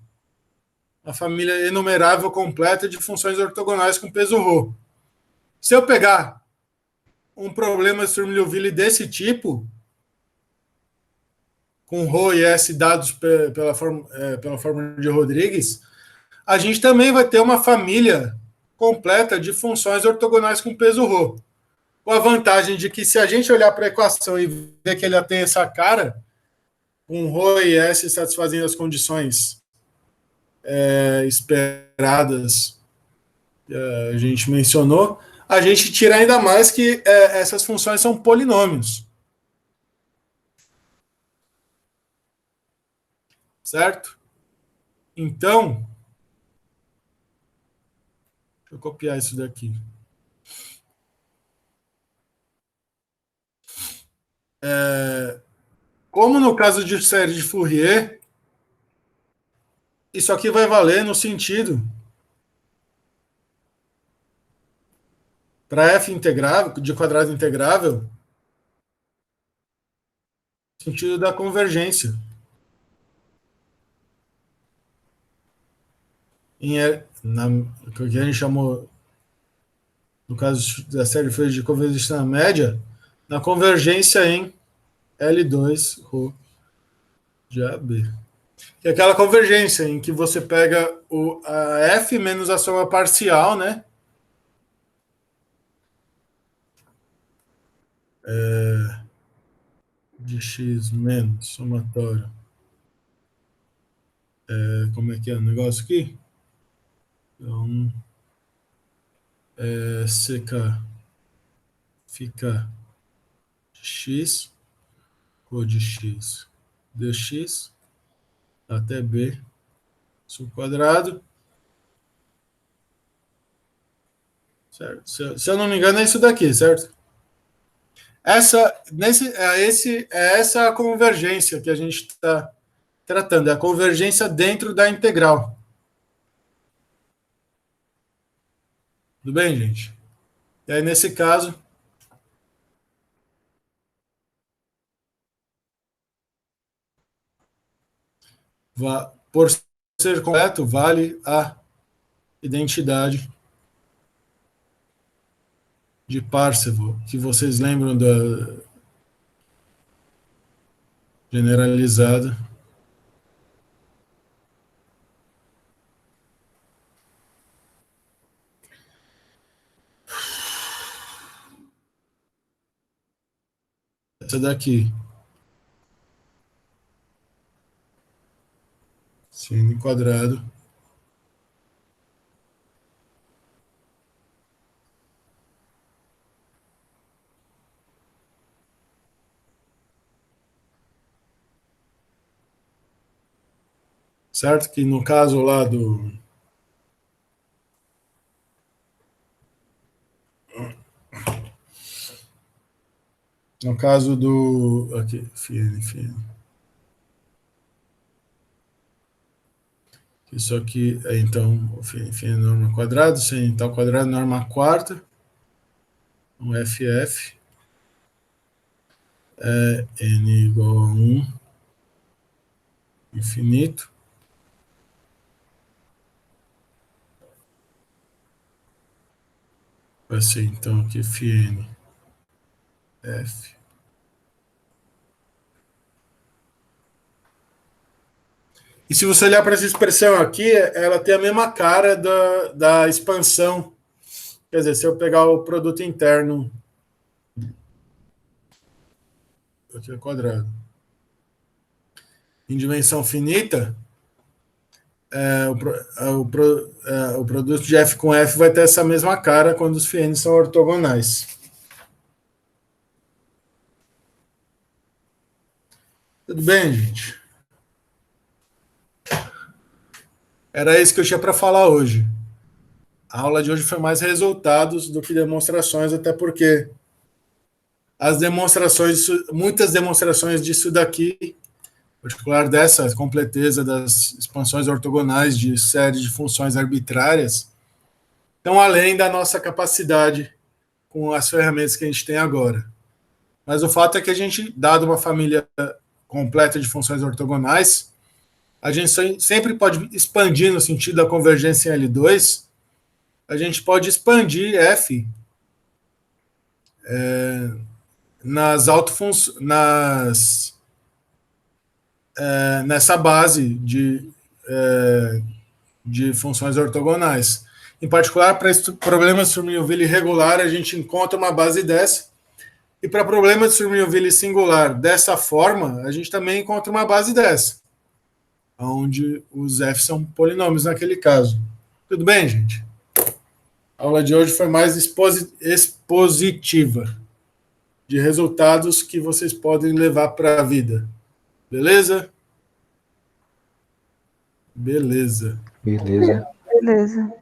uma família enumerável completa de funções ortogonais com peso ρ. Se eu pegar um problema de Sturm-Liouville desse tipo, com ρ e S dados pela fórmula de Rodrigues, a gente também vai ter uma família completa de funções ortogonais com peso ρ. Com a vantagem de que, se a gente olhar para a equação e ver que ela tem essa cara, com ρ e S satisfazendo as condições esperadas que a gente mencionou, a gente tira ainda mais que essas funções são polinômios. Certo? Então, deixa eu copiar isso daqui. Como no caso de série de Fourier, isso aqui vai valer no sentido para f integrável, de quadrado integrável, no sentido da convergência. O que a gente chamou, no caso da série de Fourier de convergência na média, na convergência em L2 ρ de AB. Que é aquela convergência em que você pega a f menos a soma parcial, né? De x menos somatório. Como é que é o negócio aqui? Então, CK fica x, ou de x dx, até b, isso quadrado. Certo? Se eu não me engano, é isso daqui, certo? Essa a convergência que a gente está tratando, é a convergência dentro da integral. Tudo bem, gente? E aí, nesse caso, por ser correto, vale a identidade de Parseval, que vocês lembram da generalizada. Essa daqui. Sin quadrado. Certo? Que no caso lá do. No caso do. Aqui, Φn. Isso aqui é então Φn norma ao quadrado, sem tal quadrado, norma quarta. Um FF. N igual a 1. Infinito. Vai ser então aqui Φn F. E se você olhar para essa expressão aqui, ela tem a mesma cara da expansão. Quer dizer, se eu pegar o produto interno aqui é quadrado em dimensão finita, o produto de F com F vai ter essa mesma cara quando os φn são ortogonais. Tudo bem, gente? Era isso que eu tinha para falar hoje. A aula de hoje foi mais resultados do que demonstrações, até porque muitas demonstrações disso daqui, em particular dessa completeza das expansões ortogonais de série de funções arbitrárias, estão além da nossa capacidade com as ferramentas que a gente tem agora. Mas o fato é que a gente, dado uma família completa de funções ortogonais, a gente sempre pode expandir no sentido da convergência em L2, a gente pode expandir F nessa base de funções ortogonais. Em particular, para problemas de Sturm-Liouville regular, a gente encontra uma base dessa. E para problemas de Sturm-Liouville singular dessa forma, a gente também encontra uma base dessa, onde os F são polinômios naquele caso. Tudo bem, gente? A aula de hoje foi mais expositiva, de resultados que vocês podem levar para a vida. Beleza? Beleza. Beleza. Beleza.